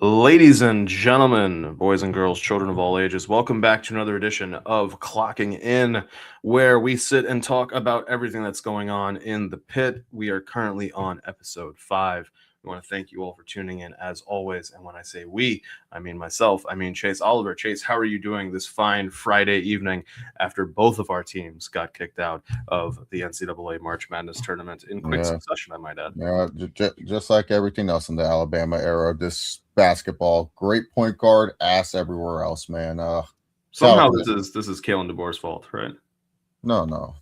Ladies and gentlemen, boys and girls, children of all ages, welcome back to another edition of Clocking In, where we sit and talk about everything that's going on in the pit. We are currently on episode 5. We want to thank you all for tuning in as always. And when I say we, I mean myself. I mean Chase Oliver. Chase, how are you doing this fine Friday evening after both of our teams got kicked out of the NCAA March Madness tournament in quick succession, I might add? Yeah, just like everything else in the Alabama era, this basketball, great point guard, ass everywhere else, man. Somehow this is Kalen DeBoer's fault, right? No.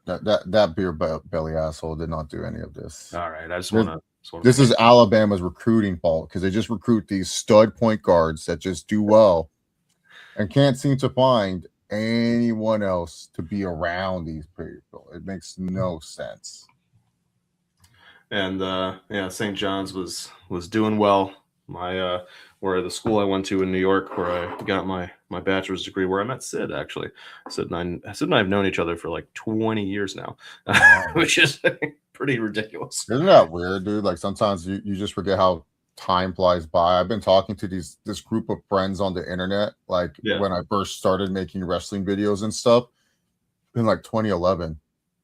That beer belly asshole did not do any of this. All right, I just want to. This is Alabama's recruiting fault because they just recruit these stud point guards that just do well and can't seem to find anyone else to be around these people. It makes no sense. And St. John's was doing well. Where the school I went to in New York, where I got my bachelor's degree, where I met Sid actually. Sid and I have known each other for like 20 years now, which is pretty ridiculous. Isn't that weird, dude? Like sometimes you just forget how time flies by. I've been talking to this group of friends on the internet, like when I first started making wrestling videos and stuff in like 2011.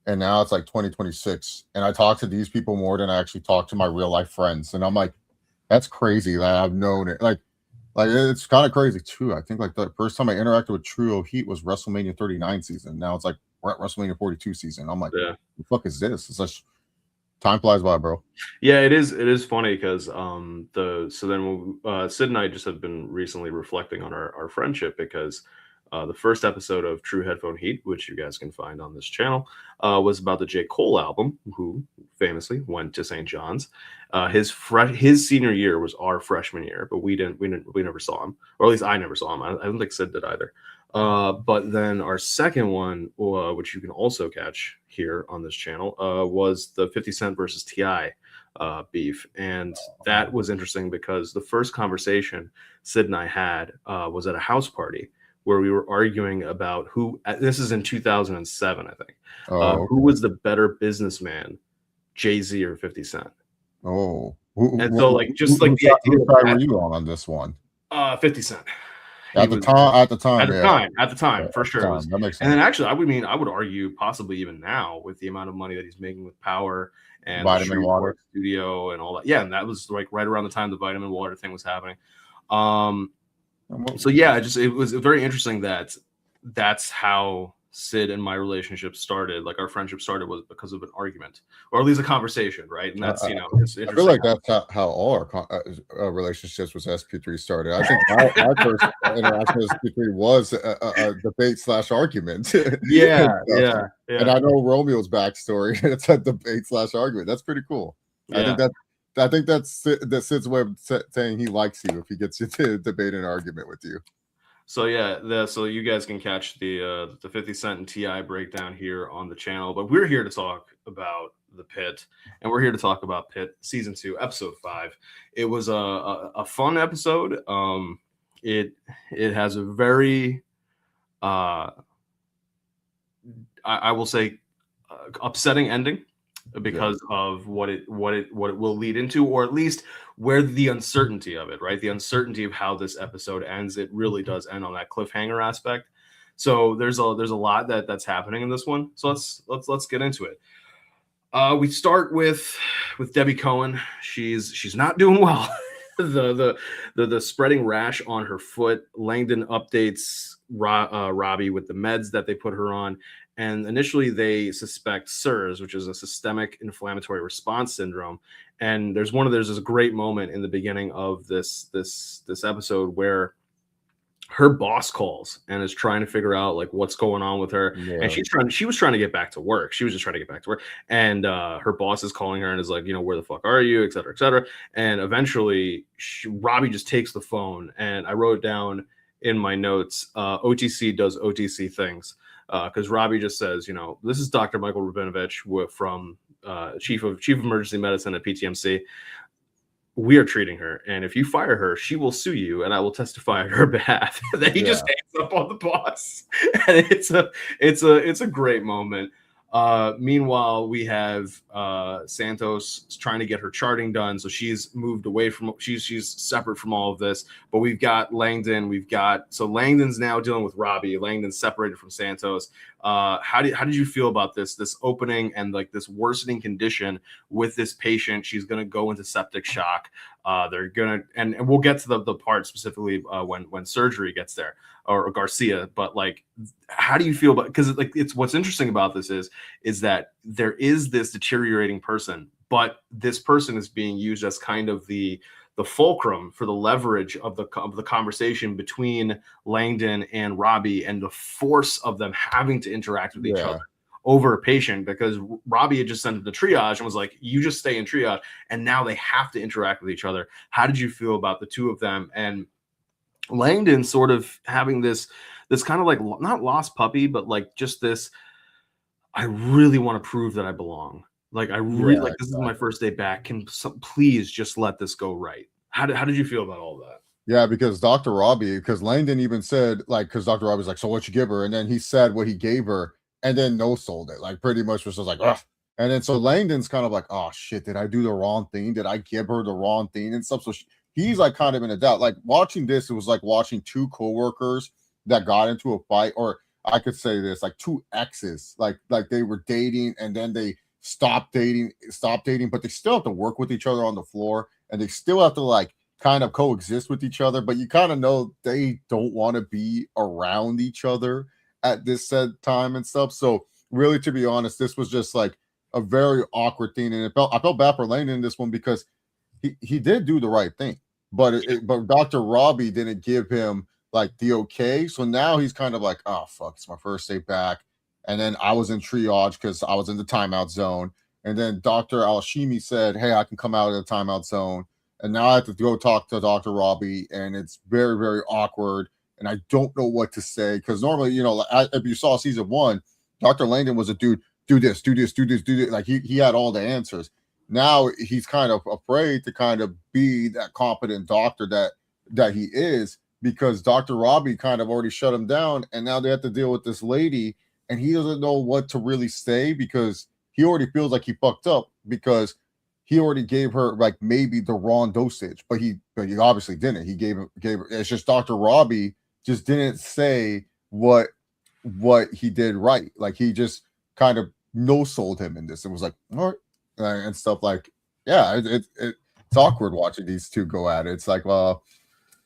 And now it's like 2026. And I talk to these people more than I actually talk to my real life friends. And I'm like, that's crazy that I've known it. Like it's kind of crazy too. I think like the first time I interacted with Trio Heat was WrestleMania 39 season. Now it's like we're at WrestleMania 42 season. I'm like, what the fuck is this? It's like time flies by, bro. Yeah, it is. It is funny because Sid and I just have been recently reflecting on our friendship because the first episode of True Headphone Heat, which you guys can find on this channel, was about the J. Cole album, who famously went to St. John's. His senior year was our freshman year, but we never saw him, or at least I never saw him. I don't think Sid did either. But then our second one, which you can also catch here on this channel, was the 50 Cent versus T.I. Beef. And that was interesting because the first conversation Sid and I had was at a house party where we were arguing about this is in 2007, I think, who was the better businessman, Jay-Z or 50 Cent? Oh. And so like, just like the idea were you on this one? 50 Cent. At the time, for sure. That makes sense. And then actually, I would argue possibly even now with the amount of money that he's making with Power and Vitamin Water Studio and all that. Yeah, and that was like right around the time the Vitamin Water thing was happening. So yeah, it was very interesting that that's how Sid and my relationship started. Like our friendship started was because of an argument, or at least a conversation, right? And that's it's interesting. I feel like that's how all our relationships with SP3 started. I think my first interaction with SP3 was a debate/argument. Yeah. And I know Romeo's backstory. It's a debate/argument. That's pretty cool. Yeah. I think that's Sid's way of saying he likes you if he gets you to debate an argument with you. So yeah, so you guys can catch the 50 Cent and T.I. breakdown here on the channel. But we're here to talk about the Pit, and we're here to talk about Pitt season 2, episode 5. It was a fun episode. It has a very I will say upsetting ending because of what it will lead into, or at least where the uncertainty of it, right? The uncertainty of how this episode ends. It really does end on that cliffhanger aspect. So there's a lot that's happening in this one. So let's get into it. We start with Debbie Cohen. She's not doing well. the spreading rash on her foot. Langdon updates Robbie with the meds that they put her on. And initially they suspect SIRS, which is a systemic inflammatory response syndrome. And there's this great moment in the beginning of this episode where her boss calls and is trying to figure out like what's going on with her. Yeah. And she was trying to get back to work. She was just trying to get back to work. And her boss is calling her and is like, where the fuck are you? Et cetera, et cetera. And eventually Robbie just takes the phone, and I wrote down in my notes, OTC does OTC things. Because Robbie just says, this is Dr. Michael Rabinovich from Chief of Emergency Medicine at PTMC. We are treating her, and if you fire her, she will sue you, and I will testify on her behalf. That he just hangs up on the boss, and it's a great moment. Meanwhile, we have Santos trying to get her charting done, so she's moved away from she's separate from all of this. But we've got Langdon. So Langdon's now dealing with Robbie. Langdon's separated from Santos. How did you feel about this opening and like this worsening condition with this patient? She's going to go into septic shock. They're gonna and we'll get to the part specifically when surgery gets there, or Garcia. But like, how do you feel about, because like it's what's interesting about this is that there is this deteriorating person, but this person is being used as kind of the fulcrum for the leverage of the conversation between Langdon and Robbie, and the force of them having to interact with each other over a patient, because Robbie had just sent him to triage and was like, you just stay in triage, and now they have to interact with each other. How did you feel about the two of them, and Langdon sort of having this kind of like, not lost puppy, but like just this, I really want to prove that I belong. Like, I really like, this is my first day back. Please just let this go right. How did you feel about all that? Yeah, because Langdon even said, like, because Dr. Robbie's like, so what you give her? And then he said what he gave her, and then no sold it. Like, pretty much was just like, ugh. And then so Langdon's kind of like, oh shit, did I do the wrong thing? Did I give her the wrong thing and stuff? So he's like kind of in a doubt. Like, watching this, it was like watching two coworkers that got into a fight, or I could say this, like two exes, like they were dating and then they stopped dating, but they still have to work with each other on the floor, and they still have to like kind of coexist with each other, but you kind of know they don't want to be around each other at this said time and stuff. So really, to be honest, this was just like a very awkward thing, and I felt bad for Lane in this one, because he did do the right thing, but but Dr. Robbie didn't give him like the okay. So now he's kind of like, oh fuck, it's my first day back. And then I was in triage because I was in the timeout zone. And then Dr. Alshimi said, hey, I can come out of the timeout zone. And now I have to go talk to Dr. Robbie. And it's very, very awkward. And I don't know what to say. Because normally, you know, if you saw season 1, Dr. Langdon was a dude, do this, do this, do this, do this. Like he had all the answers. Now he's kind of afraid to kind of be that competent doctor that he is, because Dr. Robbie kind of already shut him down. And now they have to deal with this lady, and he doesn't know what to really say, because he already feels like he fucked up, because he already gave her like maybe the wrong dosage, but he obviously didn't. He gave her. It's just Dr. Robbie just didn't say what he did right. Like he just kind of no sold him in this and was like, all right, and stuff like, yeah, it's awkward watching these two go at it. It's like, well,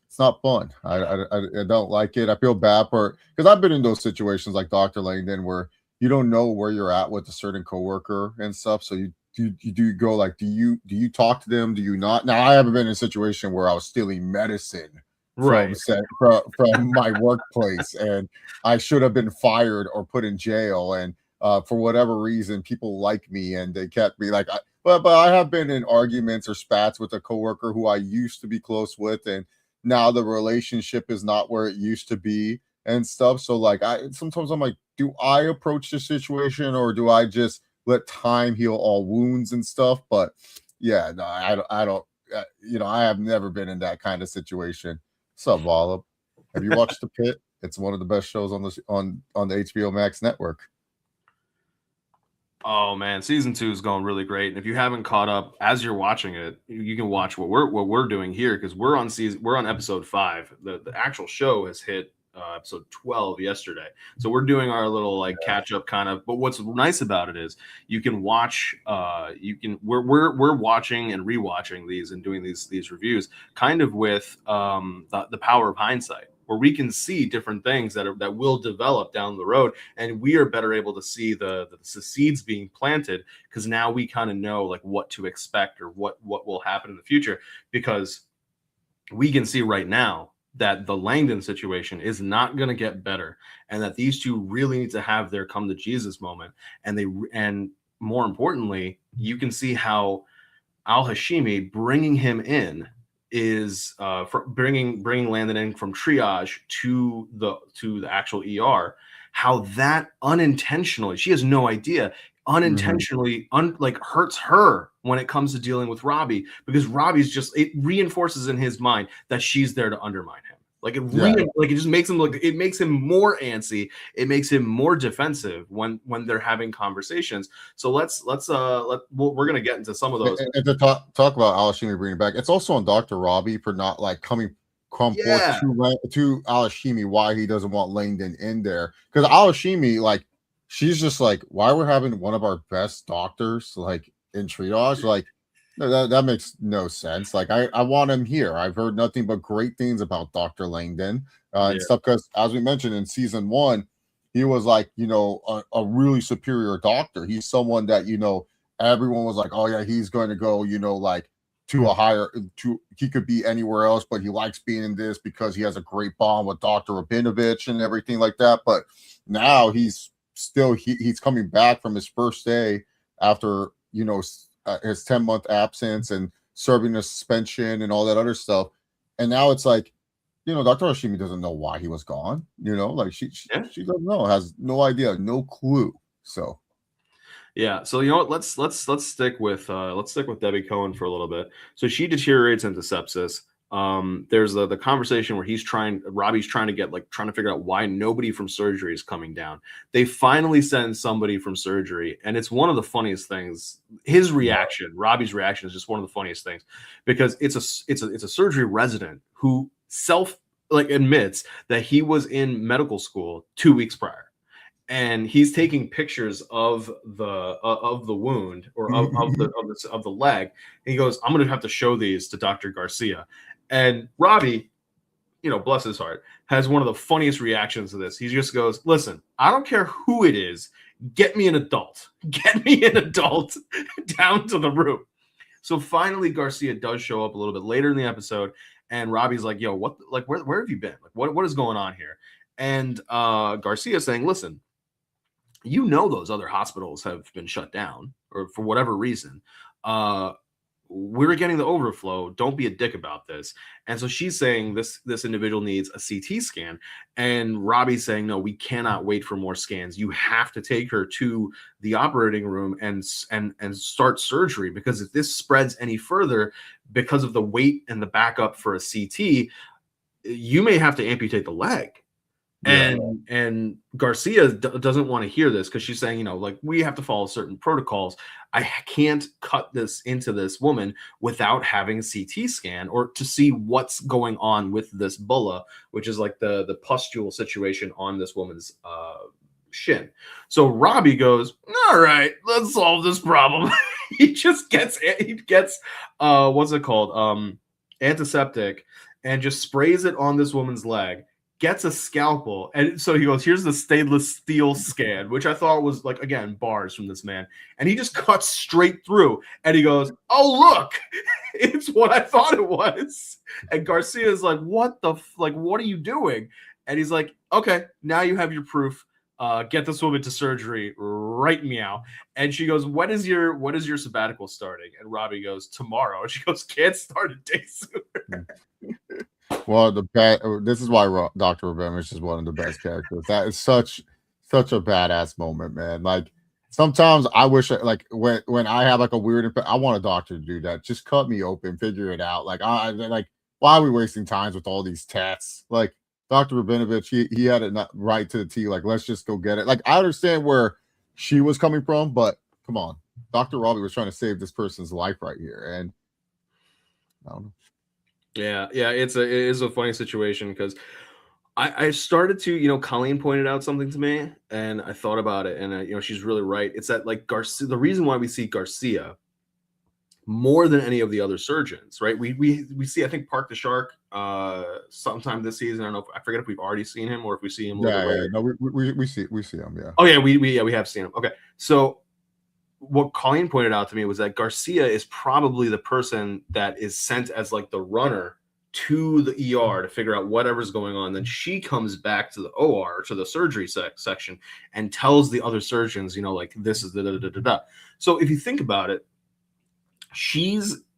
it's not fun. I don't like it. I feel bad for, because I've been in those situations like Dr. Langdon where you don't know where you're at with a certain coworker and stuff. So you do go like, do you talk to them? Do you not? Now I haven't been in a situation where I was stealing medicine from my workplace, and I should have been fired or put in jail. And for whatever reason, people like me and they kept me like, but I have been in arguments or spats with a coworker who I used to be close with, and now the relationship is not where it used to be and stuff. So like sometimes I'm like, do I approach the situation, or do I just let time heal all wounds and stuff? But yeah, no, I don't, you know, I have never been in that kind of situation. What's up, Volib? Have you watched The Pitt? It's one of the best shows on the HBO Max network. Oh man, season 2 is going really great. And if you haven't caught up as you're watching it, you can watch what we're doing here, because we're on episode 5. The actual show has hit episode 12 yesterday. So we're doing our little like catch up kind of. But what's nice about it is you can watch. We're watching and rewatching these and doing these reviews kind of with the power of hindsight, where we can see different things that will develop down the road, and we are better able to see the seeds being planted, because now we kind of know like what to expect or what will happen in the future, because we can see right now that the Langdon situation is not going to get better, and that these two really need to have their come to Jesus moment, and more importantly, you can see how Al-Hashimi bringing him in is bringing Landon in from triage to the actual ER, how that unintentionally, she has no idea, unintentionally like hurts her when it comes to dealing with Robbie, because Robbie's just, it reinforces in his mind that she's there to undermine him. Like like it just makes him look. It makes him more antsy. It makes him more defensive when they're having conversations. So we're gonna get into some of those. And to talk about Alashimi bringing back, it's also on Dr. Robbie for not like come forth to Alashimi why he doesn't want Langdon in there, because Alashimi, like, she's just like, why we're having one of our best doctors like in triage, like. No, that makes no sense. Like, I want him here. I've heard nothing but great things about Dr. Langdon and stuff, because as we mentioned in season 1, he was like, a really superior doctor. He's someone that, everyone was like, oh yeah, he's going to go, like he could be anywhere else, but he likes being in this because he has a great bond with Dr. Rabinovich and everything like that. But now he's coming back from his first day after, his 10-month absence and serving a suspension and all that other stuff. And now it's like, Dr. Hashimi doesn't know why he was gone. Like she doesn't know, has no idea, no clue. So yeah. So what? Let's stick with Debbie Cohen for a little bit. So she deteriorates into sepsis. There's the conversation where Robbie's trying to figure out why nobody from surgery is coming down. They finally send somebody from surgery, and it's one of the funniest things. His reaction, Robbie's reaction, is just one of the funniest things, because it's a surgery resident who admits that he was in medical school 2 weeks prior, and he's taking pictures of the wound or of the leg, and he goes, "I'm going to have to show these to Dr. Garcia." And Robbie, bless his heart, has one of the funniest reactions to this. He just goes, "Listen, I don't care who it is. Get me an adult. Get me an adult down to the room." So finally, Garcia does show up a little bit later in the episode, and Robbie's like, "Yo, what? Like, where have you been? Like, what is going on here?" And Garcia is saying, "Listen, those other hospitals have been shut down, or for whatever reason. We're getting the overflow. Don't be a dick about this." And so she's saying this individual needs a CT scan, and Robbie's saying, "No, we cannot wait for more scans. You have to take her to the operating room and start surgery, because if this spreads any further because of the wait and the backup for a CT, you may have to amputate the leg." And Garcia doesn't want to hear this, because she's saying, we have to follow certain protocols. I can't cut this into this woman without having a CT scan or to see what's going on with this bulla, which is like the pustule situation on this woman's shin. So Robbie goes, "All right, let's solve this problem." he gets what's it called? Antiseptic, and just sprays it on this woman's leg. Gets a scalpel, and so he goes, "Here's the stainless steel scan," which I thought was, like, again, bars from this man, and he just cuts straight through, and he goes, "Oh, look, it's what I thought it was." And Garcia is like, "What what are you doing?" And he's like, "Okay, now you have your proof. Get this woman to surgery right meow." And she goes, "When is your sabbatical starting?" And Robbie goes, "Tomorrow." And she goes, "Can't start a day sooner." Well, this is why Dr. Rabinovich is one of the best characters. That is such a badass moment, man. Like, sometimes I wish, like, when I have like a weird, I want a doctor to do that. Just cut me open, figure it out. Like, why are we wasting times with all these tests? Like, Dr. Rabinovich, he had it not right to the T. Like, let's just go get it. Like, I understand where she was coming from, but come on, Dr. Robbie was trying to save this person's life right here, and I don't know. Yeah, it is a funny situation, because I started to, Colleen pointed out something to me, and I thought about it, and she's really right. It's that, like, Garcia, the reason why we see Garcia more than any of the other surgeons, right? We see, I think, Park the Shark sometime this season. I don't know, I forget if we've already seen him or if we see him. No, we see him. Yeah. Oh yeah, we have seen him. Okay, so what Colleen pointed out to me was that Garcia is probably the person that is sent as, like, the runner to the ER to figure out whatever's going on. Then she comes back to the OR, to the surgery section, and tells the other surgeons, like, this is da. So if you think about it,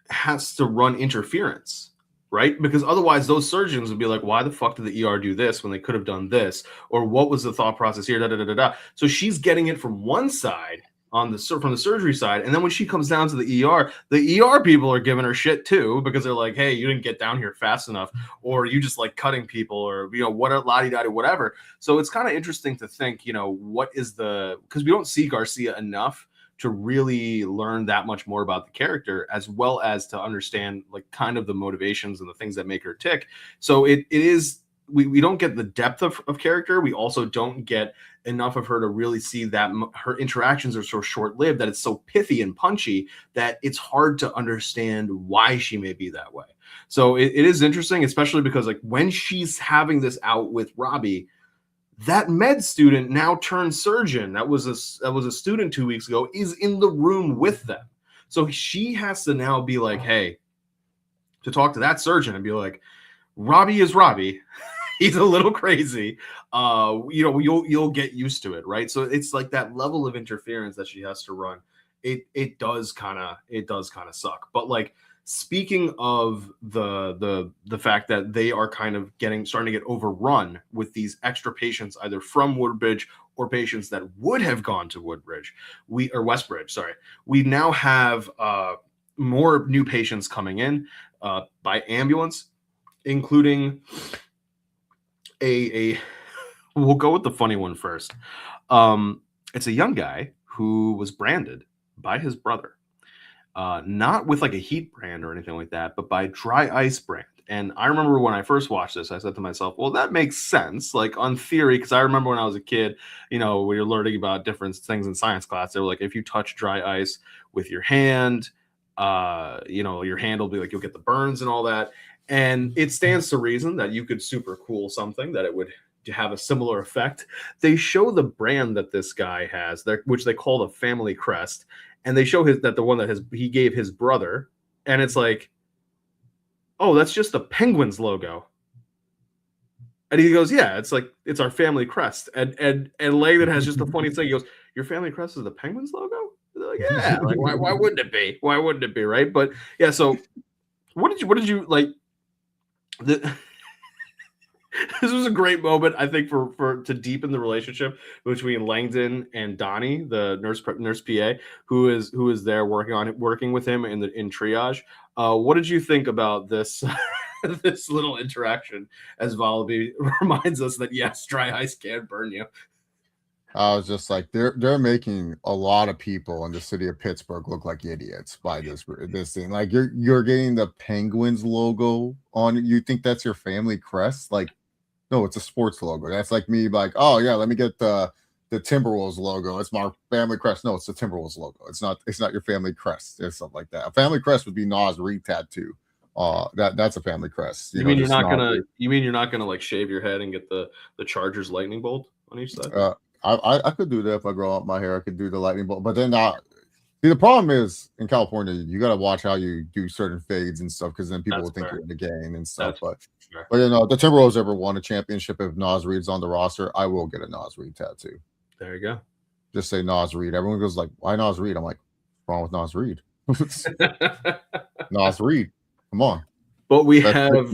has to run interference, right? Because otherwise those surgeons would be like, why the fuck did the ER do this when they could have done this? Or what was the thought process here? So she's getting it from one side from the surgery side, and then when she comes down to the ER people are giving her shit too, because they're like, hey, you didn't get down here fast enough, or you just like cutting people, or what a la-di-da-di, whatever. So it's kind of interesting to think, what is because we don't see Garcia enough to really learn that much more about the character, as well as to understand like kind of the motivations and the things that make her tick. So it is, we don't get the depth of character. We also don't get enough of her to really see that her interactions are so short-lived, that it's so pithy and punchy that it's hard to understand why she may be that way. So it is interesting, especially because like when she's having this out with Robbie, that med student now turned surgeon that was a student 2 weeks ago is in the room with them. So she has to now be like, hey, to talk to that surgeon and be like, Robbie is Robbie. He's a little crazy. You'll get used to it, right? So it's like that level of interference that she has to run. It does kind of suck. But like, speaking of the fact that they are kind of starting to get overrun with these extra patients, either from Woodbridge or patients that would have gone to Westbridge, sorry. We now have more new patients coming in by ambulance, including we'll go with the funny one first. It's a young guy who was branded by his brother, not with like a heat brand or anything like that, but by dry ice brand. And I remember when I first watched this, I said to myself, well, that makes sense, like on theory, because I remember when I was a kid, we were learning about different things in science class. They were like, if you touch dry ice with your hand, your hand will be like, you'll get the burns and all that. And it stands to reason that you could super cool something that it would have a similar effect. They show the brand that this guy has, which they call the family crest, and they show the one that he gave his brother, and it's like, oh, that's just the Penguins logo. And he goes, yeah, it's our family crest. And Langdon has just the funny thing. He goes, your family crest is the Penguins logo? They're like, yeah, like why wouldn't it be? Why wouldn't it be, right? But yeah, so what did you like? This was a great moment, I think, for to deepen the relationship between Langdon and Donnie, the nurse PA, who is there working with him in triage. What did you think about this this little interaction, as Wallaby reminds us that yes, dry ice can burn you? I was just like, they're making a lot of people in the city of Pittsburgh look like idiots by this thing. Like you're getting the Penguins logo on it. You think that's your family crest? Like, no, it's a sports logo. That's like me, like, oh yeah, let me get the Timberwolves logo. It's my family crest. No, it's the Timberwolves logo. It's not your family crest. There's something like that. A family crest would be Nas Reed tattoo. That's a family crest. You mean you're not gonna like shave your head and get the Chargers lightning bolt on each side? I could do that if I grow up my hair. I could do the lightning bolt, but then see, the problem is in California, you got to watch how you do certain fades and stuff, because then people will think you're in the game and stuff. But the Timberwolves ever won a championship, if Nas Reed's on the roster, I will get a Nas Reed tattoo. There you go. Just say Nas Reed. Everyone goes like, "Why Nas Reed?" I'm like, "What's wrong with Nas Reed?" Nas Reed, come on. But we have,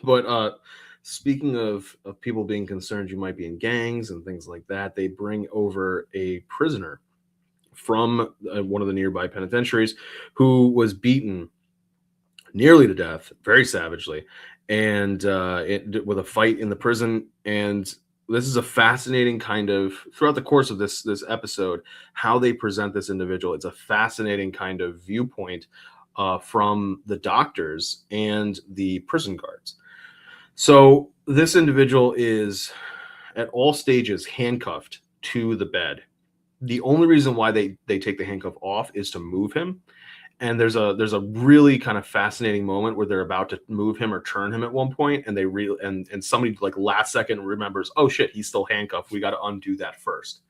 but speaking of people being concerned you might be in gangs and things like that, they bring over a prisoner from one of the nearby penitentiaries who was beaten nearly to death, very savagely, and with a fight in the prison. And this is a fascinating kind of, throughout the course of this episode, how they present this individual. It's a fascinating kind of viewpoint from the doctors and the prison guards. So this individual is at all stages handcuffed to the bed. The only reason why they take the handcuff off is to move him. And there's a really kind of fascinating moment where they're about to move him or turn him at one point, and and somebody like last second remembers, oh shit, he's still handcuffed. We got to undo that first.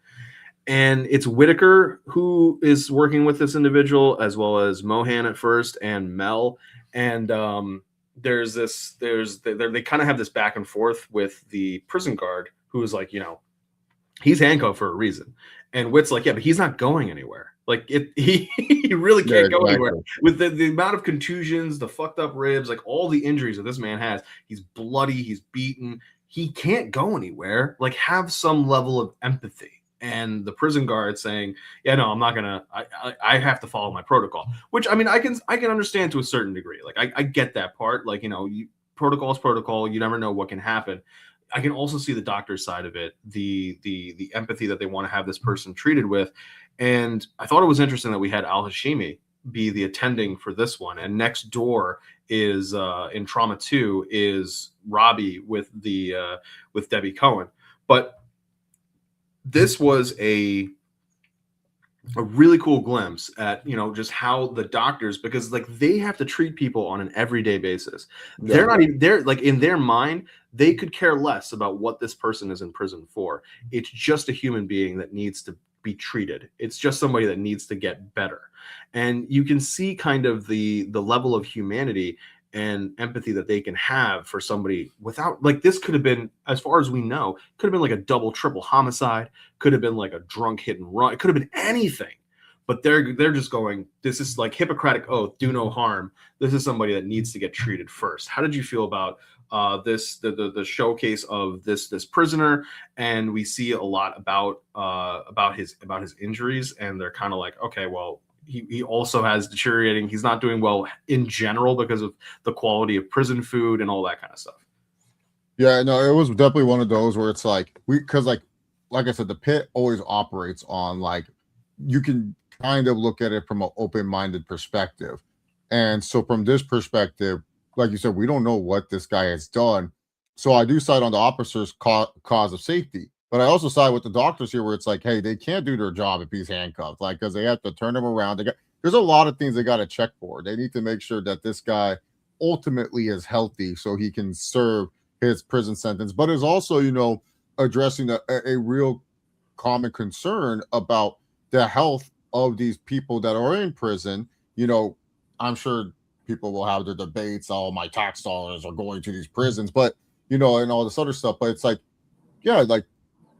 And it's Whitaker who is working with this individual, as well as Mohan at first and Mel. And they kind of have this back and forth with the prison guard, who is like, he's handcuffed for a reason. And Whit's like, yeah, but he's not going anywhere. Like he really can't go anywhere with the amount of contusions, the fucked up ribs, like all the injuries that this man has. He's bloody, he's beaten. He can't go anywhere. Like, have some level of empathy. and the prison guard saying, yeah, no, I'm not gonna, I have to follow my protocol, which, I mean, I can understand to a certain degree. Like, I get that part. Like, protocol is protocol. You never know what can happen. I can also see the doctor's side of it, the empathy that they want to have this person treated with. And I thought it was interesting that we had Al Hashimi be the attending for this one. And next door is in Trauma 2 is Robbie with with Debbie Cohen. But this was a really cool glimpse at just how the doctors, because like they have to treat people on an everyday basis. They're not even, they're like, in their mind they could care less about what this person is in prison for. It's just a human being that needs to be treated. It's just somebody that needs to get better. And you can see kind of the level of humanity and empathy that they can have for somebody without, like, this could have been, as far as we know, could have been like a double, triple homicide, could have been like a drunk hit and run. It could have been anything, but they're just going, this is like Hippocratic oath, do no harm. This is somebody that needs to get treated first. How did you feel about the showcase of this prisoner? And we see a lot about his injuries, and they're kind of like, okay, well, he also has deteriorating. He's not doing well in general because of the quality of prison food and all that kind of stuff. Yeah, no, it was definitely one of those where it's like, because like I said, the Pit always operates on, like, you can kind of look at it from an open-minded perspective. And so from this perspective, like you said, we don't know what this guy has done. So I do side on the officer's cause of safety. But I also side with the doctors here, where it's like, hey, they can't do their job if he's handcuffed, like, because they have to turn him around. There's a lot of things they got to check for. They need to make sure that this guy ultimately is healthy so he can serve his prison sentence, but is also, addressing a real common concern about the health of these people that are in prison. I'm sure people will have their debates. Oh, my tax dollars are going to these prisons, but and all this other stuff. But it's like, yeah, like,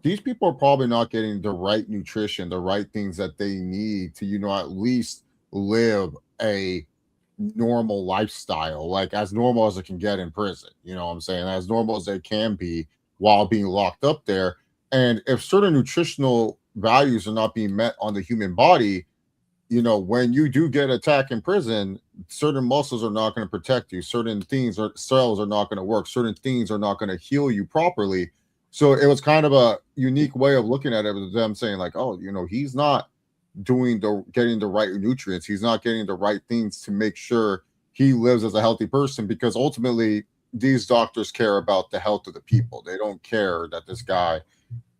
these people are probably not getting the right nutrition, the right things that they need to, at least live a normal lifestyle, like as normal as it can get in prison. You know what I'm saying? As normal as they can be while being locked up there. And if certain nutritional values are not being met on the human body, when you do get attacked in prison, certain muscles are not going to protect you. Certain things or cells are not going to work. Certain things are not going to heal you properly. So it was kind of a unique way of looking at it, with them saying like, oh, he's not getting the right nutrients. He's not getting the right things to make sure he lives as a healthy person, because ultimately these doctors care about the health of the people. They don't care that this guy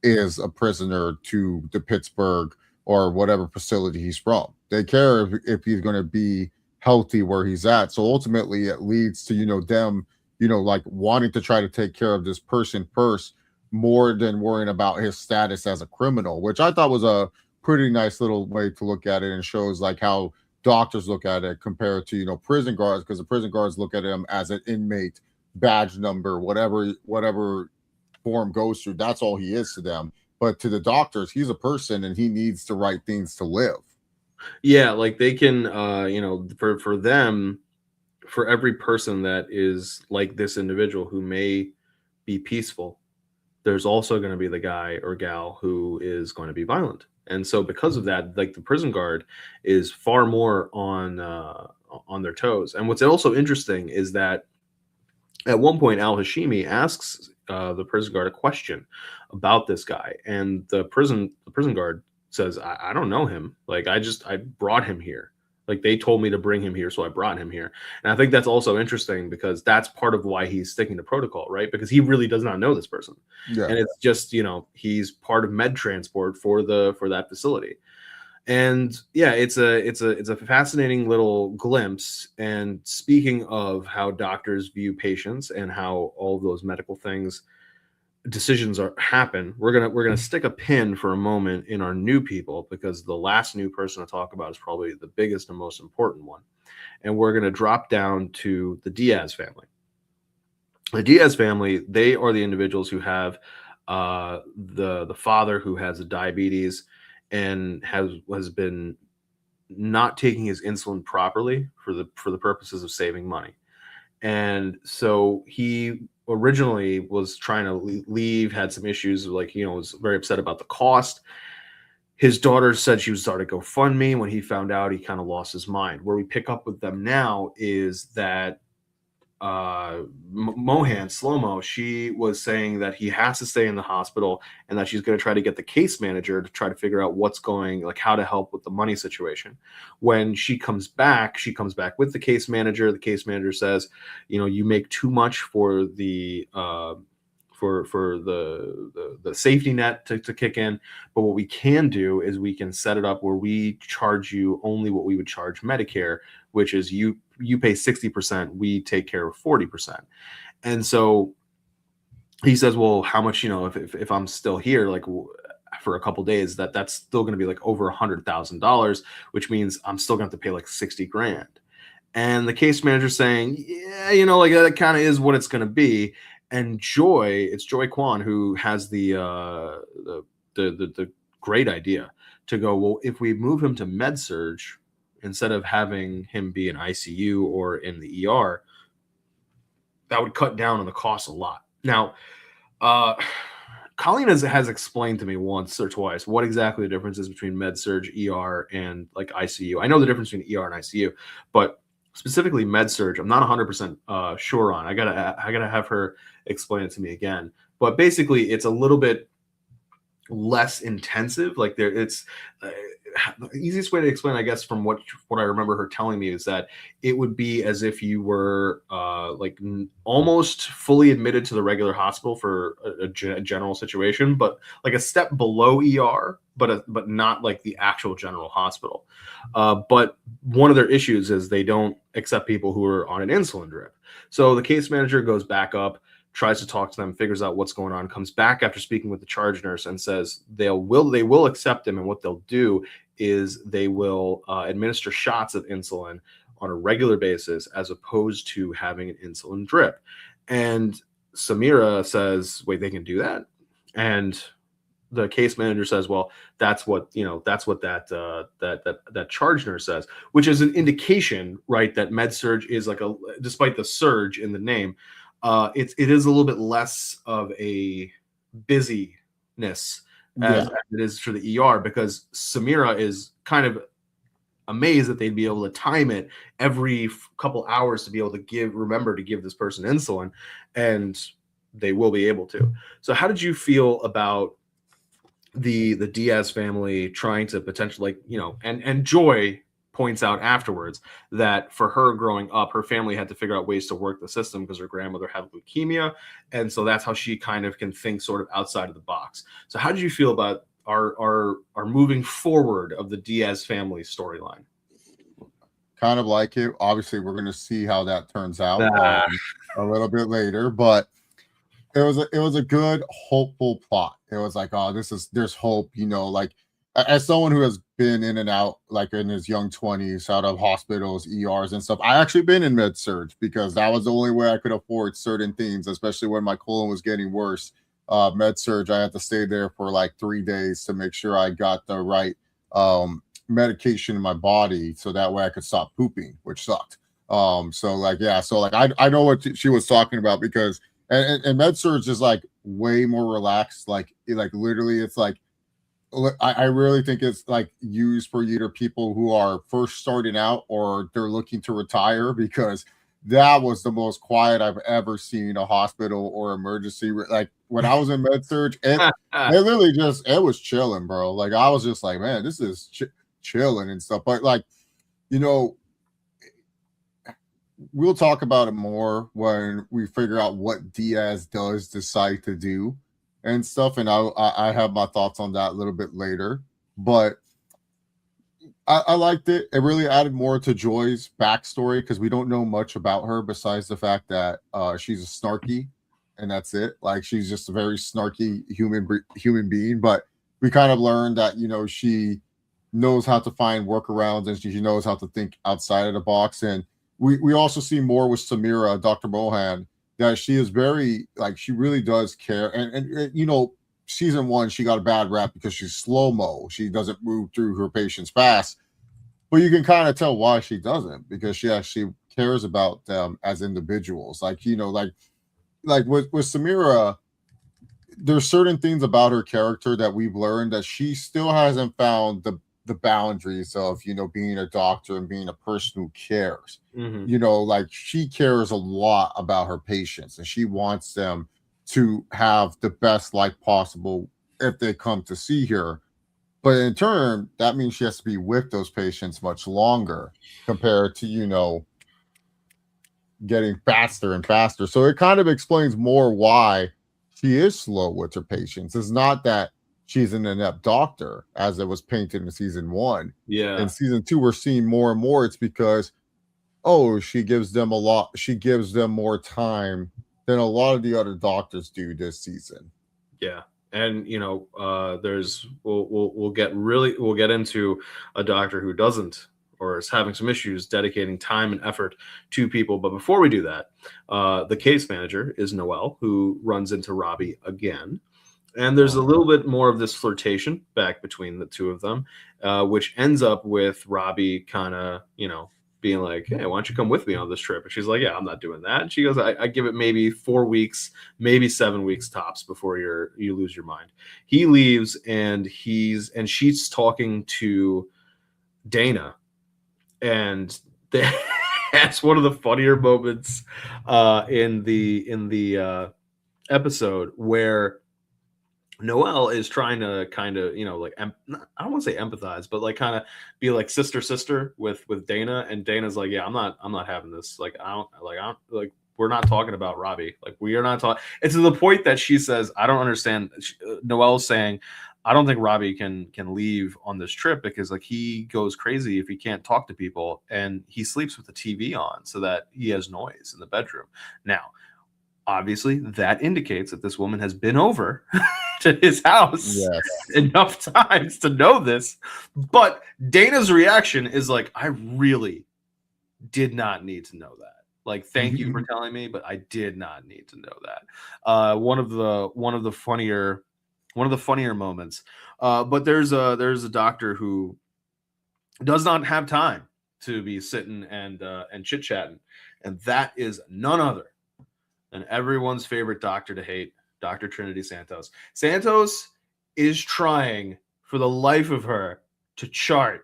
is a prisoner to the Pittsburgh or whatever facility he's from. They care if he's going to be healthy where he's at. So ultimately it leads to, them, like, wanting to try to take care of this person first, more than worrying about his status as a criminal, which I thought was a pretty nice little way to look at it, and shows like how doctors look at it compared to prison guards, because the prison guards look at him as an inmate, badge number, whatever form goes through, that's all he is to them. But to the doctors, he's a person and he needs the right things to live. Yeah, like they can for them, for every person that is like this individual who may be peaceful, there's also going to be the guy or gal who is going to be violent. And so because of that, like, the prison guard is far more on their toes. And what's also interesting is that at one point Al Hashimi asks the prison guard a question about this guy, and the prison guard says, I don't know him. Like, I brought him here. Like, they told me to bring him here, so I brought him here. And I think that's also interesting, because that's part of why he's sticking to protocol, right? Because he really does not know this person. Yeah. And it's just, he's part of med transport for that facility. And yeah, it's a fascinating little glimpse. And speaking of how doctors view patients and how all of those medical decisions happen, we're gonna stick a pin for a moment in our new people, because the last new person to talk about is probably the biggest and most important one. And we're gonna drop down to the Diaz family. The Diaz family, they are the individuals who have the father who has diabetes and has been not taking his insulin properly for the purposes of saving money. And so he originally was trying to leave, had some issues, like, was very upset about the cost. his daughter said she was starting to GoFundMe. When he found out, he kind of lost his mind. Where we pick up with them now is that Mohan Slow-Mo, she was saying that he has to stay in the hospital and that she's going to try to get the case manager to try to figure out what's going, like how to help with the money situation. When she comes back with the case manager. The case manager says, you make too much for the for the safety net to kick in, but what we can do is we can set it up where we charge you only what we would charge Medicare, which is you pay 60%, we take care of 40%. And so he says, well, how much, if I'm still here, like for a couple days, that's still going to be like over $100,000, which means I'm still going to have to pay like 60 grand. And the case manager saying, yeah, like that kind of is what it's going to be. And it's Joy Kwan who has the great idea to go, well, if we move him to med surge instead of having him be in ICU or in the ER, that would cut down on the cost a lot. Now, Colleen has explained to me once or twice what exactly the difference is between med surge, ER, and like ICU. I know the difference between ER and ICU, but specifically med surge, I'm not 100% sure on. I gotta have her explain it to me again. But basically, it's a little bit less intensive. Like it's the easiest way to explain, I guess, from what I remember her telling me, is that it would be as if you were almost fully admitted to the regular hospital for a general situation, but like a step below ER, but not like the actual general hospital. But one of their issues is they don't accept people who are on an insulin drip. So the case manager goes back up, tries to talk to them, figures out what's going on, comes back after speaking with the charge nurse and says they will accept him, and what they'll do is they will administer shots of insulin on a regular basis as opposed to having an insulin drip. And Samira says, wait, they can do that? And the case manager says, well, that's what that charge nurse says, which is an indication, right, that med surge is like despite the surge in the name, it is a little bit less of a busyness as it is for the ER, because Samira is kind of amazed that they'd be able to time it every couple hours to be able to remember to give this person insulin, and they will be able to. So how did you feel about the Diaz family trying to potentially, and Joy points out afterwards that for her growing up, her family had to figure out ways to work the system because her grandmother had leukemia. And so that's how she kind of can think sort of outside of the box. So how did you feel about our moving forward of the Diaz family storyline? Kind of like it. Obviously, we're going to see how that turns out a little bit later, but it was a good, hopeful plot. It was like, oh, there's hope, like, as someone who has been in and out, like in his young 20s, out of hospitals, ERs and stuff, I actually been in med surge because that was the only way I could afford certain things, especially when my colon was getting worse. Med surge, I had to stay there for like 3 days to make sure I got the right medication in my body, so that way I could stop pooping, which sucked. So I know what she was talking about, because and med surge is like way more relaxed. Like literally, it's like, I really think it's like used for either people who are first starting out or they're looking to retire, because that was the most quiet I've ever seen a hospital or emergency. Like when I was in med surge, it literally it was chilling, bro. Like I was just like, man, this is chilling and stuff. But like, we'll talk about it more when we figure out what Diaz does decide to do and stuff, and I have my thoughts on that a little bit later. But I liked it. It really added more to Joy's backstory, because we don't know much about her besides the fact that she's a snarky, and that's it. Like, she's just a very snarky human being. But we kind of learned that she knows how to find workarounds, and she knows how to think outside of the box. And we also see more with Samira, Dr. Mohan, that she is very, like, she really does care. And season 1, she got a bad rap because she's slow-mo. She doesn't move through her patients fast. But you can kind of tell why she doesn't, because she actually cares about them as individuals. Like, like with Samira, there's certain things about her character that we've learned that she still hasn't found the boundaries of, you know, being a doctor and being a person who cares. Mm-hmm. You know, like she cares a lot about her patients and she wants them to have the best life possible if they come to see her. But in turn, that means she has to be with those patients much longer compared to, you know, getting faster and faster. So it kind of explains more why she is slow with her patients. It's not that she's an inept doctor, as it was painted in season one. In Yeah. season two, we're seeing more and more. It's because, oh, she gives them a lot, she gives them more time than a lot of the other doctors do this season. Yeah. And you know, we'll get into a doctor who doesn't or is having some issues dedicating time and effort to people. But before we do that, the case manager is Noelle, who runs into Robbie again. And there's a little bit more of this flirtation back between the two of them, which ends up with Robbie kind of, you know, being like, hey, why don't you come with me on this trip? And she's like, yeah, I'm not doing that. And she goes, I give it maybe 4 weeks, maybe 7 weeks tops before you lose your mind. He leaves and she's talking to Dana. And that's one of the funnier moments in the episode where Noelle is trying to kind of, you know, like I don't want to say empathize, but like kind of be like sister with Dana, and Dana's like, yeah, I'm not having this. Like I don't like we're not talking about Robbie. Like we are not talking. It's to the point that she says, I don't understand. Noelle's saying, I don't think Robbie can leave on this trip because like he goes crazy if he can't talk to people, and he sleeps with the TV on so that he has noise in the bedroom. Now, obviously, that indicates that this woman has been over to his house enough times to know this. But Dana's reaction is like, I really did not need to know that. Like, thank you for telling me, but I did not need to know that. One of the funnier moments. But there's a doctor who does not have time to be sitting and chit chatting, and that is none other than everyone's favorite doctor to hate, Dr. Trinity Santos. Santos is trying for the life of her to chart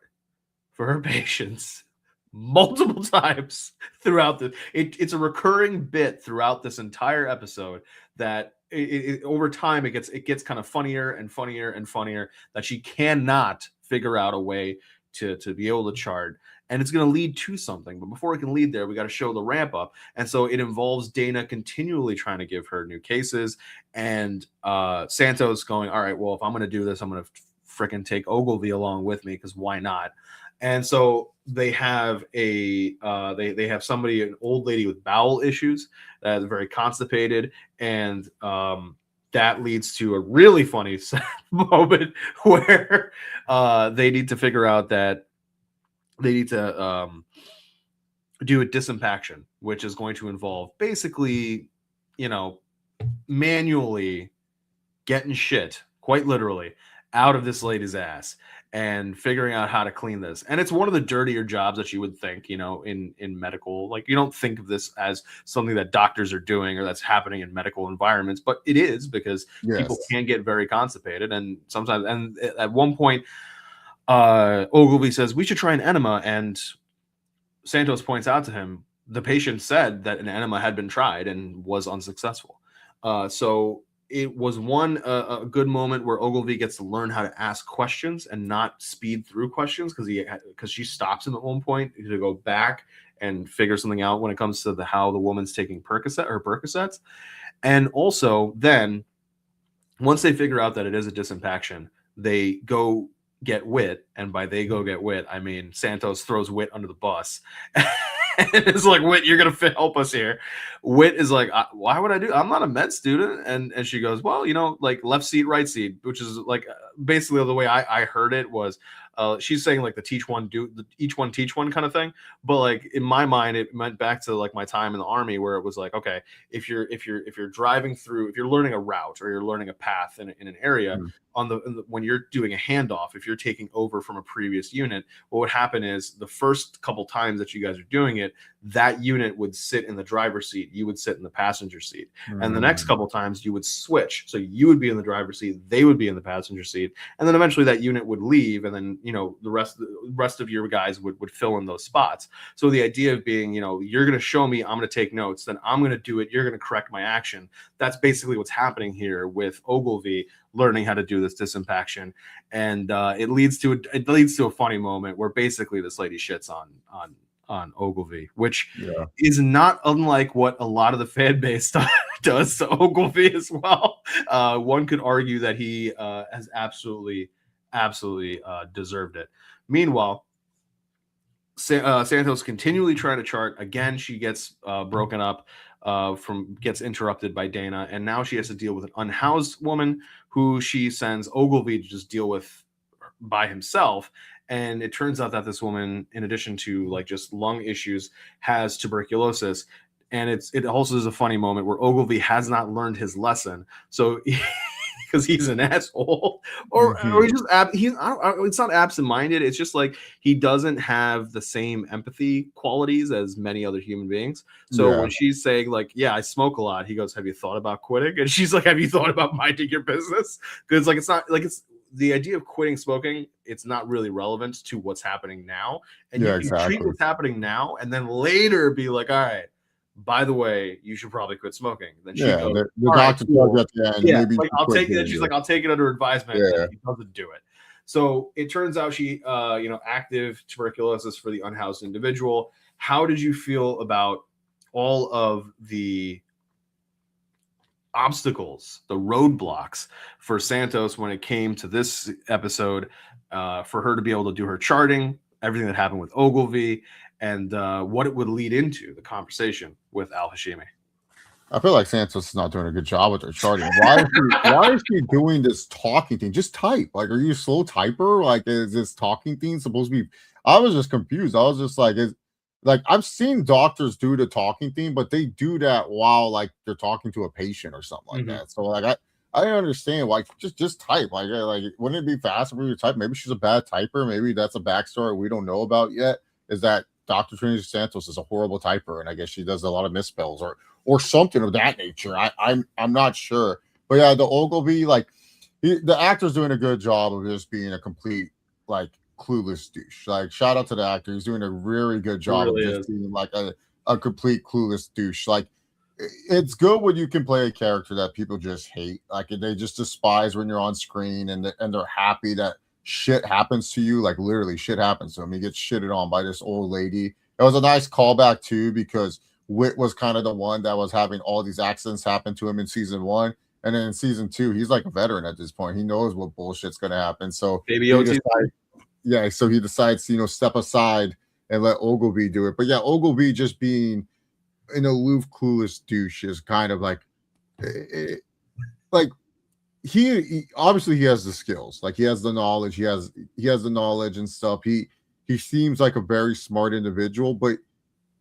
for her patients multiple times throughout it's a recurring bit throughout this entire episode that over time it gets kind of funnier and funnier and funnier that she cannot figure out a way to be able to chart, and it's going to lead to something. But before it can lead there, we got to show the ramp up. And so it involves Dana continually trying to give her new cases, and Santos going, all right, well, if I'm going to do this, I'm going to freaking take Ogilvy along with me, because why not? And so they have they have somebody, an old lady with bowel issues that is very constipated, and that leads to a really funny moment where they need to figure out that they need to do a disimpaction, which is going to involve basically, you know, manually getting shit, quite literally, out of this lady's ass and figuring out how to clean this. And it's one of the dirtier jobs that you would think, you know, in medical. Like, you don't think of this as something that doctors are doing or that's happening in medical environments, but it is, because people can get very constipated. And sometimes, and at one point, Ogilvy says, we should try an enema. And Santos points out to him, the patient said that an enema had been tried and was unsuccessful. So it was a good moment where Ogilvy gets to learn how to ask questions and not speed through questions, because she stops him at one point to go back and figure something out when it comes to how the woman's taking Percocets. And also then once they figure out that it is a disimpaction, they go get Wit, and by they go get Wit, I mean Santos throws Wit under the bus. And it's like, Wit, you're gonna help us here. Wit is like, why would I do? I'm not a med student. And she goes, well, you know, like left seat, right seat, which is like basically the way I heard it was, she's saying like the each one teach one kind of thing. But like in my mind, it meant back to like my time in the Army, where it was like, okay, if you're driving through, if you're learning a route or you're learning a path in an area, when you're doing a handoff, if you're taking over from a previous unit, what would happen is the first couple times that you guys are doing it, that unit would sit in the driver's seat, you would sit in the passenger seat. And the next couple times you would switch. So you would be in the driver's seat, they would be in the passenger seat. And then eventually that unit would leave. And then, the rest of your guys would fill in those spots. So the idea of being, you're going to show me, I'm going to take notes, then I'm going to do it. You're going to correct my action. That's basically what's happening here with Ogilvy learning how to do this disimpaction. And it leads to a funny moment where basically this lady shits on Ogilvy, which is not unlike what a lot of the fan base does to Ogilvy as well. One could argue that he has absolutely deserved it. Meanwhile, Santos continually trying to chart. Again, she gets broken up, gets interrupted by Dana, and now she has to deal with an unhoused woman who she sends Ogilvy to just deal with by himself. And it turns out that this woman, in addition to like just lung issues, has tuberculosis. And it also is a funny moment where Ogilvy has not learned his lesson. So because he's an asshole, or he's just it's not absent-minded. It's just like he doesn't have the same empathy qualities as many other human beings. So when she's saying like, "Yeah, I smoke a lot," he goes, "Have you thought about quitting?" And she's like, "Have you thought about minding your business?" Because like it's not like it's the idea of quitting smoking. It's not really relevant to what's happening now, and you can treat what's happening now, and then later be like, "All right, by the way, you should probably quit smoking." Then she goes, the doctor told at the end, maybe like, I'll take it. She's like, "I'll take it under advisement." And he doesn't do it. So it turns out she, active tuberculosis for the unhoused individual. How did you feel about all of the obstacles, the roadblocks for Santos when it came to this episode, for her to be able to do her charting, everything that happened with Ogilvy, and what it would lead into the conversation with Al-Hashimi? I feel like Santos is not doing a good job with her charting. Why is she doing this talking thing? Just type. Like, are you a slow typer? Like, is this talking thing supposed to be? I was just confused. I was just like, I've seen doctors do the talking thing, but they do that while like they're talking to a patient or something like that. So like I understand, like just type. Like wouldn't it be faster for you to type? Maybe she's a bad typer. Maybe that's a backstory we don't know about yet. Is that Dr. Trinity Santos is a horrible typer, and I guess she does a lot of misspells or something of that nature. I'm not sure, but yeah, the Ogilvy, like the actor's doing a good job of just being a complete like clueless douche. Like, shout out to the actor; he's doing a really good job of just being like a complete clueless douche. Like, it's good when you can play a character that people just hate, like they just despise when you're on screen, and they're happy that shit happens to you. Like, literally shit happens to him. He gets shitted on by this old lady. It was a nice callback too, because Whit was kind of the one that was having all these accidents happen to him in season 1, and then in season 2 he's like a veteran at this point. He knows what bullshit's gonna happen. So so he decides to step aside and let Ogilvy do it. But yeah, Ogilvy just being an aloof, clueless douche is kind of like he obviously he has the skills, like he has the knowledge, he has the knowledge and stuff. He seems like a very smart individual, but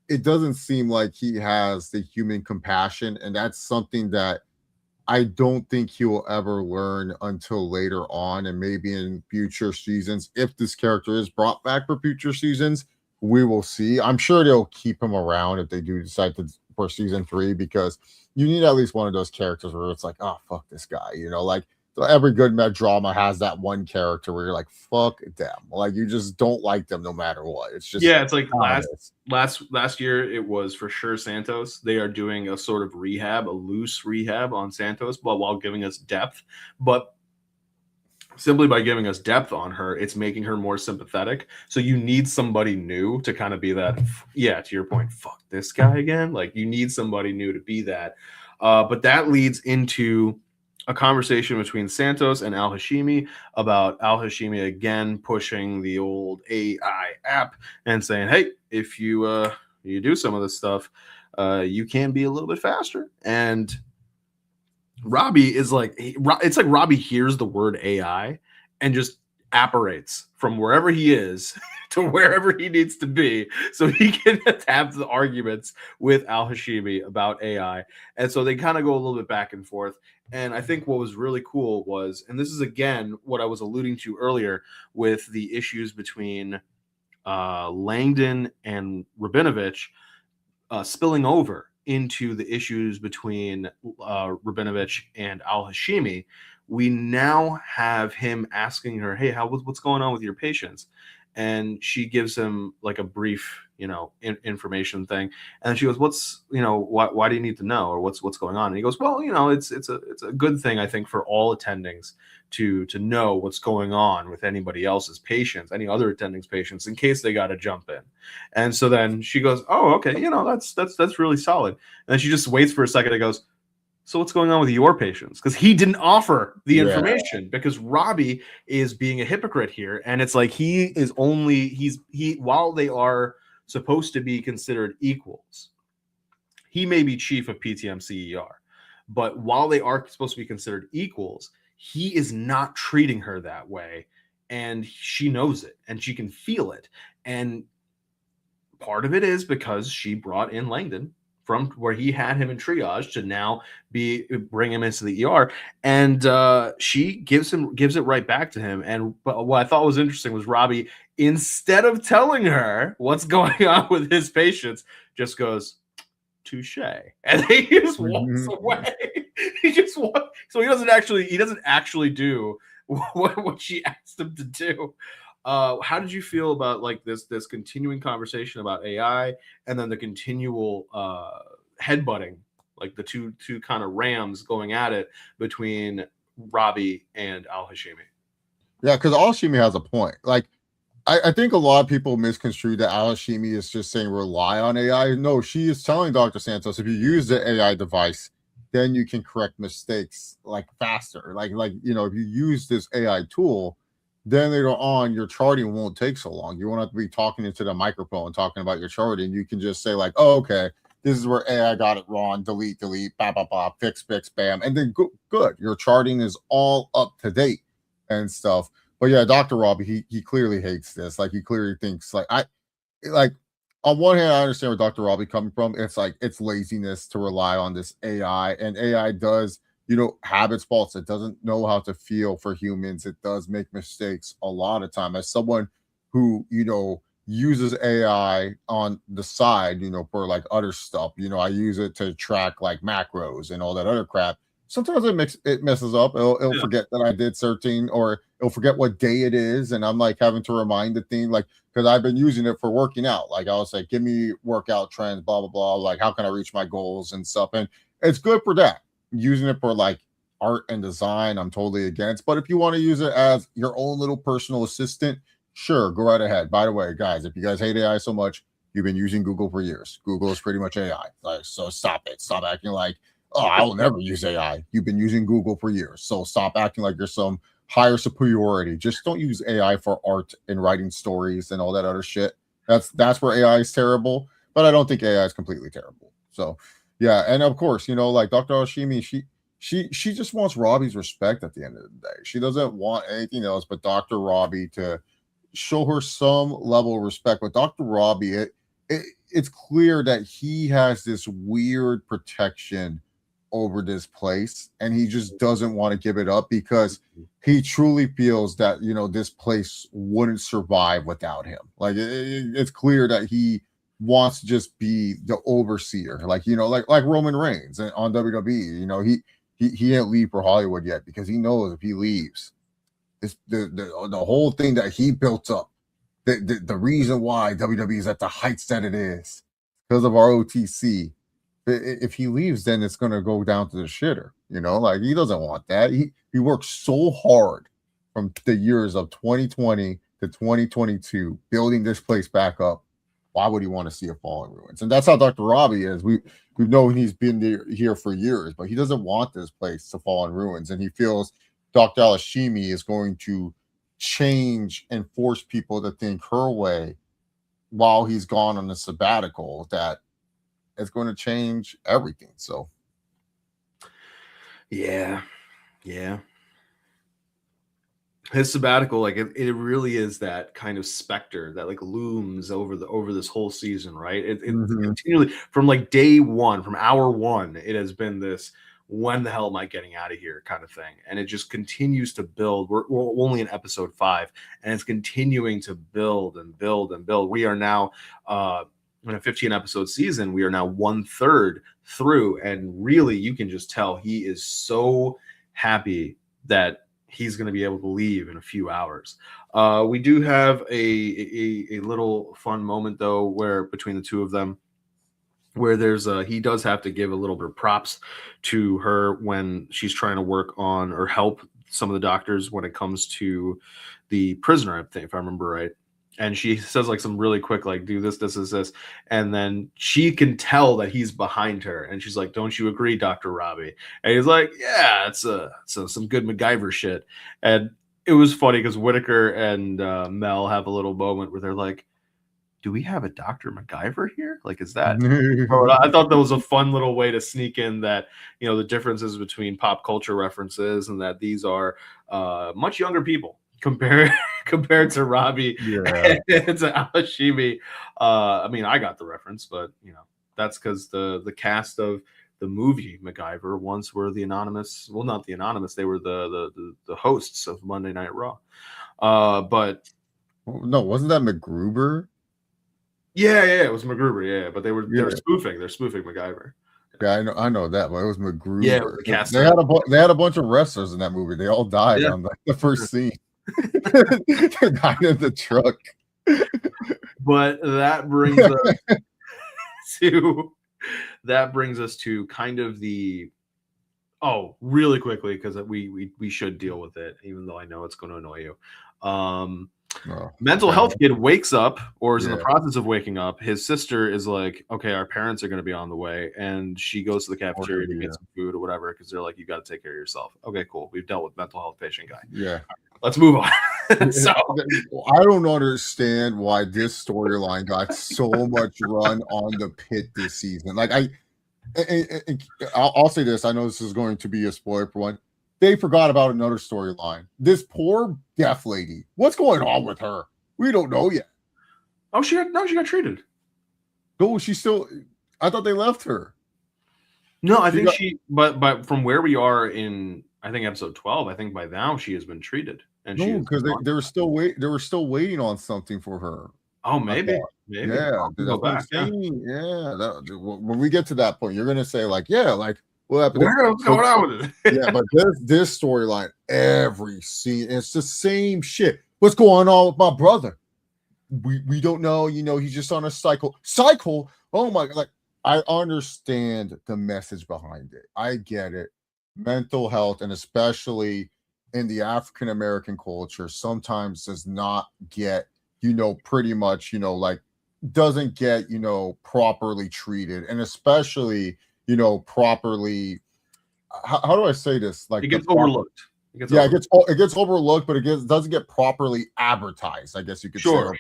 it doesn't seem like he has the human compassion, and that's something that I don't think he will ever learn until later on, and maybe in future seasons. If this character is brought back for future seasons, we will see. I'm sure they'll keep him around if they do decide to for season 3, because you need at least one of those characters where it's like, oh fuck this guy, like every good med drama has that one character where you're like, fuck them, like you just don't like them no matter what. It's just, it's like last year it was for sure Santos. They are doing a sort of rehab, a loose rehab on Santos, while giving us depth. But simply by giving us depth on her, it's making her more sympathetic. So you need somebody new to kind of be that, to your point, fuck this guy again. Like, you need somebody new to be that. But that leads into a conversation between Santos and Al-Hashimi about Al-Hashimi again pushing the old AI app and saying, hey, if you do some of this stuff, you can be a little bit faster. And Robbie is like, it's like Robbie hears the word AI and just apparates from wherever he is to wherever he needs to be so he can have the arguments with Al-Hashimi about AI. And so they kind of go a little bit back and forth. And I think what was really cool was, and this is again what I was alluding to earlier with the issues between Langdon and Rabinovich, spilling over into the issues between Rabinovich and Al-Hashimi, we now have him asking her, "Hey, what's going on with your patients?" And she gives him like a brief, information thing, and she goes, "What's, why do you need to know, or what's going on?" And he goes, "Well, it's a good thing, I think, for all attendings to know what's going on with anybody else's patients, any other attendings patients, in case they got to jump in." And so then she goes, "Oh, okay, that's really solid." And then she just waits for a second and goes, "So what's going on with your patients?" Because he didn't offer the information, because Robbie is being a hypocrite here. And it's like he while they are supposed to be considered equals, he may be chief of PTM CER, but while they are supposed to be considered equals, he is not treating her that way. And she knows it, and she can feel it. And part of it is because she brought in Langdon from where he had him in triage to now bring him into the ER, and she gives it right back to him. And what I thought was interesting was Robbie, instead of telling her what's going on with his patients, just goes, "Touche," and he just walks away. He just walks, so he doesn't actually do what she asked him to do. How did you feel about like this continuing conversation about AI, and then the continual headbutting, like the two kind of rams going at it between Robbie and Al-Hashimi? Yeah, because Al-Hashimi has a point. Like, I think a lot of people misconstrue that Al-Hashimi is just saying rely on AI. No, she is telling Dr. Santos, if you use the AI device, then you can correct mistakes like faster. Like if you use this AI tool, then later on your charting won't take so long. You won't have to be talking into the microphone talking about your charting. You can just say like, "Oh, okay, this is where AI got it wrong. Delete, blah blah blah, fix, bam," and then good. Your charting is all up to date and stuff. But yeah, Dr. Robbie, he clearly hates this. Like he clearly thinks like on one hand, I understand where Dr. Robbie coming from. It's like it's laziness to rely on this AI, and AI does, have its faults. It doesn't know how to feel for humans. It does make mistakes a lot of time. As someone who, uses AI on the side, for like other stuff, I use it to track like macros and all that other crap. Sometimes it messes up. It'll forget that I did certain, or it'll forget what day it is, and I'm like having to remind the thing, like, because I've been using it for working out. Like I was like, give me workout trends, blah blah blah. Like how can I reach my goals and stuff, and it's good for that. Using it for like art and design, I'm totally against. But if you want to use it as your own little personal assistant, sure, go right ahead. By the way, guys, if you guys hate AI so much, you've been using Google for years. Google is pretty much AI. Like, so stop it. Stop acting like, "Oh, I will never use AI." You've been using Google for years. So stop acting like you're some higher superiority. Just don't use AI for art and writing stories and all that other shit. That's where AI is terrible. But I don't think AI is completely terrible. So yeah, and of course, like Dr. Oshimi, she just wants Robbie's respect at the end of the day. She doesn't want anything else but Dr. Robbie to show her some level of respect. But Dr. Robbie, it's clear that he has this weird protection over this place, and he just doesn't want to give it up because he truly feels that this place wouldn't survive without him. Like it's clear that he wants to just be the overseer, like like Roman Reigns on WWE. He didn't leave for Hollywood yet because he knows if he leaves, it's the whole thing that he built up, the reason why WWE is at the heights that it is because of ROTC. If he leaves, then it's going to go down to the shitter. Like he doesn't want that. He worked so hard from the years of 2020 to 2022 building this place back up. Why would he want to see it fall in ruins? And that's how Dr. Robbie is. We've known he's been here for years, but he doesn't want this place to fall in ruins. And he feels Dr. Alashimi is going to change and force people to think her way while he's gone on a sabbatical, that it's going to change everything. So yeah his sabbatical, like it really is that kind of specter that like looms over this whole season, right? It continually, from like day one, from hour one, it has been this, when the hell am I getting out of here kind of thing. And it just continues to build. We're only in episode 5, and it's continuing to build and build and build. We are now in a 15 episode season, we are now 1/3 through, and really you can just tell he is so happy that he's going to be able to leave in a few hours. We do have a little fun moment though, where between the two of them, where there's he does have to give a little bit of props to her when she's trying to work on or help some of the doctors when it comes to the prisoner, I think, if I remember right. And she says like some really quick, like, do this. And then she can tell that he's behind her. And she's like, don't you agree, Dr. Robbie? And he's like, yeah, it's some good MacGyver shit. And it was funny because Whitaker and Mel have a little moment where they're like, do we have a Dr. MacGyver here? Like, is that? I thought that was a fun little way to sneak in that, the differences between pop culture references and that these are much younger people compared to Robbie and to Alashimi. I mean, I got the reference, but that's because the cast of the movie MacGyver once were the anonymous. Well, not the anonymous. They were the hosts of Monday Night Raw. But no, wasn't that MacGruber? Yeah, it was MacGruber. Yeah, but they're spoofing. They're spoofing MacGyver. Yeah, I know that, but it was MacGruber. Yeah, the cast. They had a bunch of wrestlers in that movie. They all died on the first scene. They died in the truck. But that brings us to kind of the really quickly, because we should deal with it, even though I know it's going to annoy you. Mental health kid wakes up or is in the process of waking up. His sister is like, okay, our parents are going to be on the way, and she goes to the cafeteria to get some food or whatever, because they're like, you got to take care of yourself. Okay, cool, we've dealt with mental health patient guy. Let's move on. So I don't understand why this storyline got so much run on the Pitt this season. Like I'll say this, I know this is going to be a spoiler for one. They forgot about another storyline. This poor deaf lady. What's going on with her? We don't know yet. Oh, she got treated. No, she's still. I thought they left her. No, I think but from where we are in, I think episode 12, I think by now she has been treated. And no, because they were still waiting on something for her. Oh, maybe. Yeah, that's what I'm saying. Yeah, when we get to that point, you're gonna say like, what happened? What's going on with it? Yeah, but this storyline, every scene, it's the same shit. What's going on with my brother? We don't know. He's just on a cycle. Cycle? Oh my God! Like, I understand the message behind it. I get it. Mental health, and especially in the African American culture, sometimes does not get pretty much like doesn't get properly treated, and especially properly. How do I say this? Like, it gets overlooked. It gets overlooked, but it doesn't get properly advertised. I guess you could say, or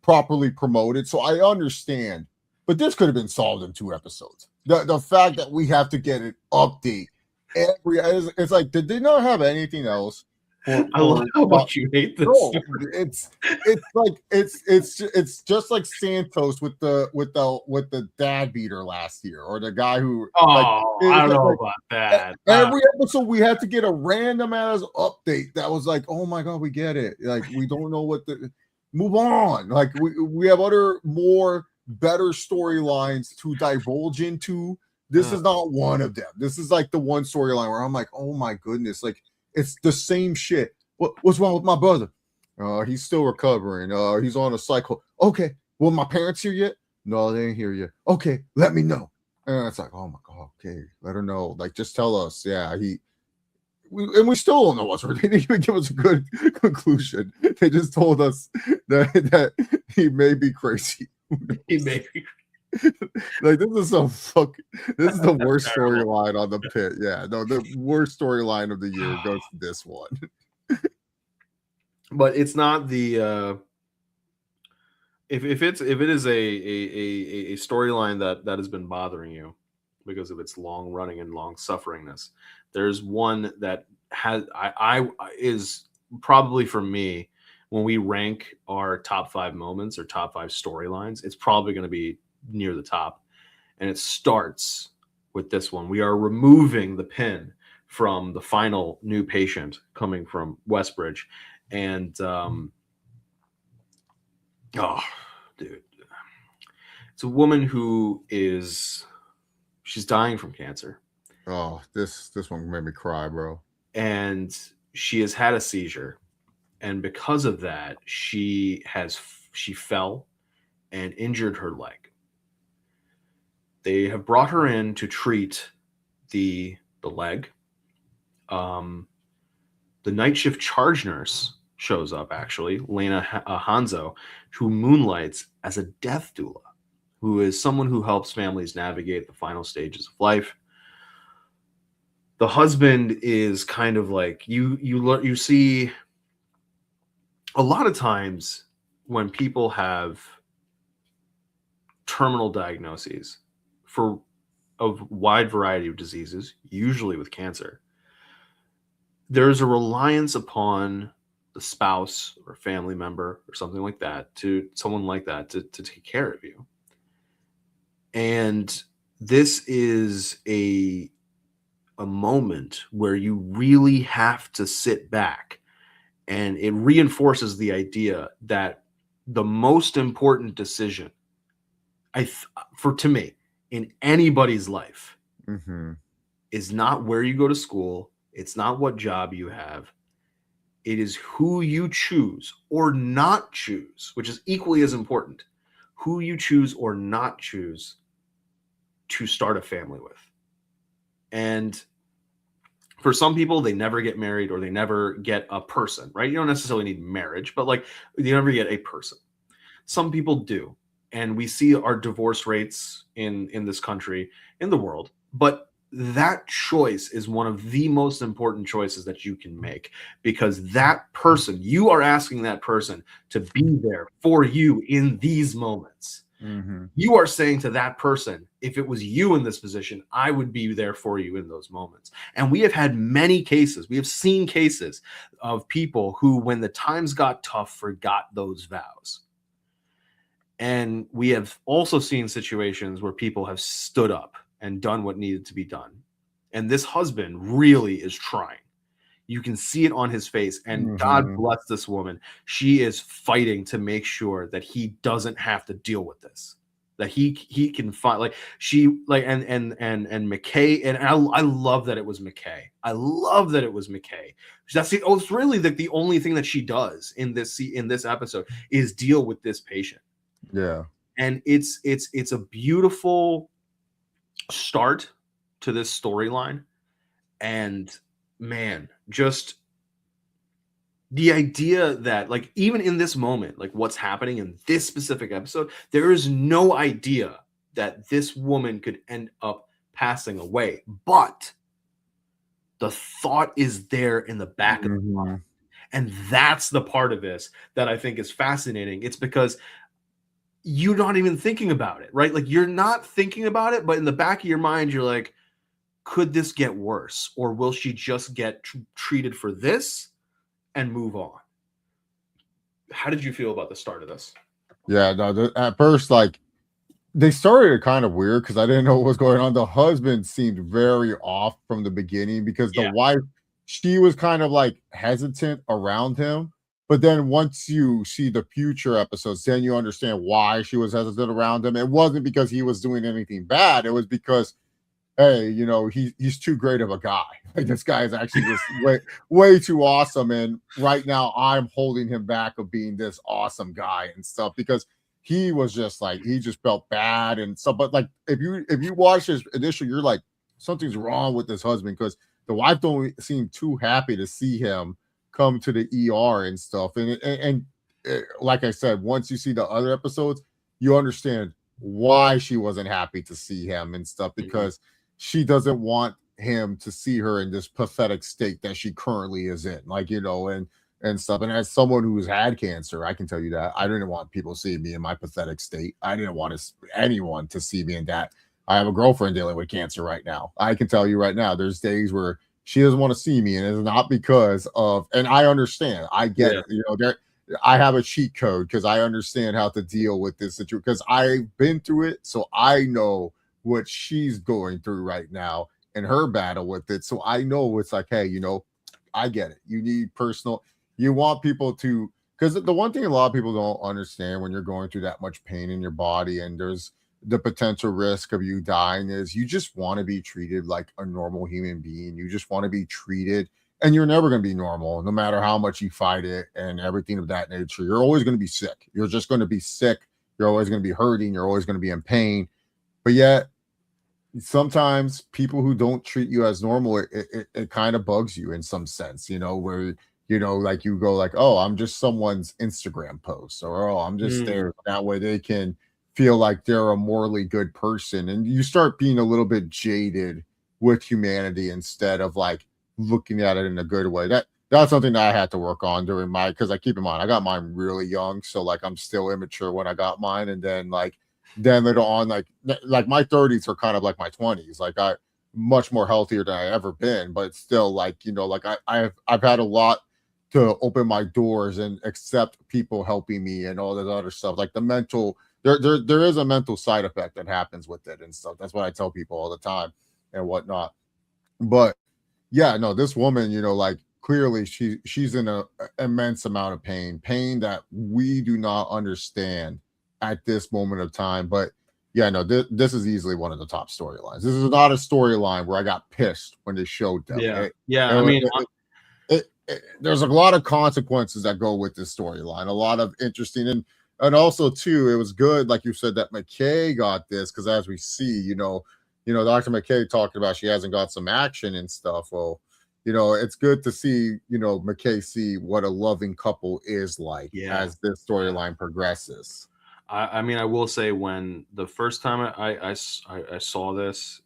properly promoted. So I understand, but this could have been solved in 2 episodes. The fact that we have to get an update it's like, did they not have anything else? I love how much you hate this. No, it's just like Santos with the dad beater last year, or the guy who. I don't know about that. Every episode we had to get a random ass update that was like, oh my God, we get it. Like, we don't know move on. Like, we have other better storylines to divulge into. This is not one of them. This is like the one storyline where I'm like, oh my goodness, like. It's the same shit. What's wrong with my brother? He's still recovering. He's on a cycle. Okay. Well, my parents here yet? No, they ain't here yet. Okay, let me know. And it's like, oh my God. Okay, let her know. Like, just tell us. Yeah, we still don't know what's wrong. They didn't even give us a good conclusion. They just told us that he may be crazy. He may be. Like, this is the worst storyline on the Pit. Yeah, no, the worst storyline of the year goes to this one. But it's not the if it is a storyline that has been bothering you because of its long running and long sufferingness. There's one that is probably, for me, when we rank our top 5 moments or top 5 storylines, it's probably going to be near the top, and it starts with this one. We are removing the pin from the final new patient coming from Westbridge, and dude, It's a woman who she's dying from cancer. Oh, this one made me cry, bro. And she has had a seizure, and because of that, she fell and injured her leg. They have brought her in to treat the leg. The night shift charge nurse shows up, actually, Lena Hanzo, who moonlights as a death doula, who is someone who helps families navigate the final stages of life. The husband is kind of like you see a lot of times when people have terminal diagnoses for a wide variety of diseases, usually with cancer, there's a reliance upon the spouse or family member or something like that, to take care of you. And this is a moment where you really have to sit back, and it reinforces the idea that the most important decision to me in anybody's life is not where you go to school. It's not what job you have. It is who you choose or not choose, which is equally as important. Who you choose or not choose to start a family with. And for some people, they never get married or they never get a person, right? You don't necessarily need marriage, but like you never get a person. Some people do. And we see our divorce rates in this country, in the world. But that choice is one of the most important choices that you can make, because that person, you are asking that person to be there for you in these moments. You are saying to that person, if it was you in this position, I would be there for you in those moments. And we have had many cases. We have seen cases of people who, when the times got tough, forgot those vows. And we have also seen situations where people have stood up and done what needed to be done. And this husband really is trying. You can see it on his face. And God bless this woman. She is fighting to make sure that he doesn't have to deal with this. That he can find, like, she, like, and McKay, and I love that it was McKay. I love that it was McKay. It's really the only thing that she does in this episode is deal with this patient. Yeah. And it's a beautiful start to this storyline. And man, just the idea that, like, even in this moment, like what's happening in this specific episode, there is no idea that this woman could end up passing away. But the thought is there in the back of the mind. And that's the part of this that I think is fascinating. It's because you're not even thinking about it, right? Like, you're not thinking about it, but in the back of your mind, you're like, could this get worse? Or will she just get treated for this and move on? How did you feel about the start of this? Yeah, no, at first, like, they started it kind of weird because I didn't know what was going on. The husband seemed very off from the beginning because the wife, she was kind of like hesitant around him. But then once you see the future episodes, then you understand why she was hesitant around him. It wasn't because he was doing anything bad. It was because, hey, you know, he's too great of a guy. Like, this guy is actually just way too awesome. And right now I'm holding him back of being this awesome guy and stuff, because he was just like, he just felt bad and stuff. But like, if you watch his initial, you're like, something's wrong with this husband, because the wife don't seem too happy to see him come to the ER and stuff. And like I said, once you see the other episodes, you understand why she wasn't happy to see him and stuff, because she doesn't want him to see her in this pathetic state that she currently is in, like, you know, and stuff. And as someone who's had cancer, I can tell you that I didn't want people seeing me in my pathetic state. I didn't want anyone to see me in that. I have a girlfriend dealing with cancer right now. I can tell you right now, there's days where she doesn't want to see me, and it's not because of, and I understand, I get it, you know, I have a cheat code because I understand how to deal with this situation, because I've been through it. So I know what she's going through right now and her battle with it. So I know it's like, hey, you know, I get it. You need you want people to, because the one thing a lot of people don't understand when you're going through that much pain in your body, and there's the potential risk of you dying is you just want to be treated like a normal human being. You just want to be treated, and you're never going to be normal no matter how much you fight it and everything of that nature. You're always going to be sick. You're just going to be sick. You're always going to be hurting. You're always going to be in pain. But yet, sometimes people who don't treat you as normal, it kind of bugs you in some sense, where like you go like, oh, I'm just someone's Instagram post, or oh, I'm just there that way they can feel like they're a morally good person, and you start being a little bit jaded with humanity instead of like looking at it in a good way. That's something that I had to work on during because I keep in mind I got mine really young, so like I'm still immature when I got mine, and then later on, like my 30s are kind of like my 20s. Like I much more healthier than I ever been, but still like, like I've had a lot to open my doors and accept people helping me and all that other stuff. Like the mental, there is a mental side effect that happens with it and stuff. That's what I tell people all the time and whatnot. But yeah, no, this woman, like clearly she's in a immense amount of pain that we do not understand at this moment of time. But yeah, no, this is easily one of the top storylines. This is not a storyline where I got pissed when they showed them. I mean, there's a lot of consequences that go with this storyline, a lot of interesting, and also too, it was good, like you said, that McKay got this, because as we see, Dr. McKay talking about she hasn't got some action and stuff. Well, it's good to see, McKay see what a loving couple is like as this storyline progresses. I mean, I will say, when the first time I saw this,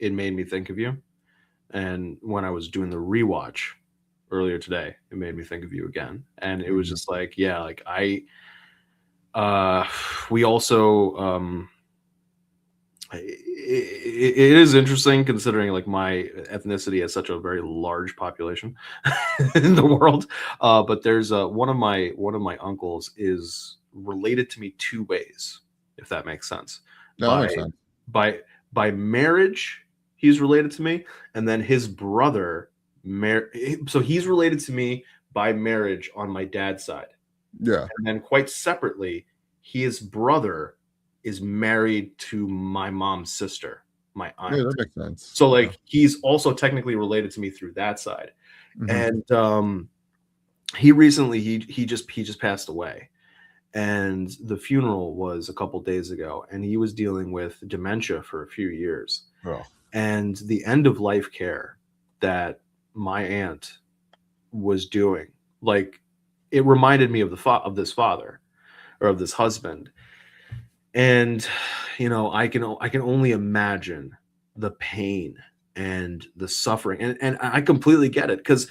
it made me think of you. And when I was doing the rewatch earlier today, it made me think of you again. And it was just like, yeah, like we also, it is interesting considering like my ethnicity has such a very large population in the world. But there's one of my uncles is related to me two ways, if that makes sense. That makes sense. By marriage, he's related to me, and then his brother, so he's related to me by marriage on my dad's side. Yeah, and then quite separately, his brother is married to my mom's sister, my aunt. Yeah, that makes sense. So like he's also technically related to me through that side. And he recently he just passed away. And the funeral was a couple days ago, and he was dealing with dementia for a few years. Oh. And the end of life care that my aunt was doing, like, it reminded me of of this father, or of this husband. And I can only imagine the pain and the suffering, and I completely get it, because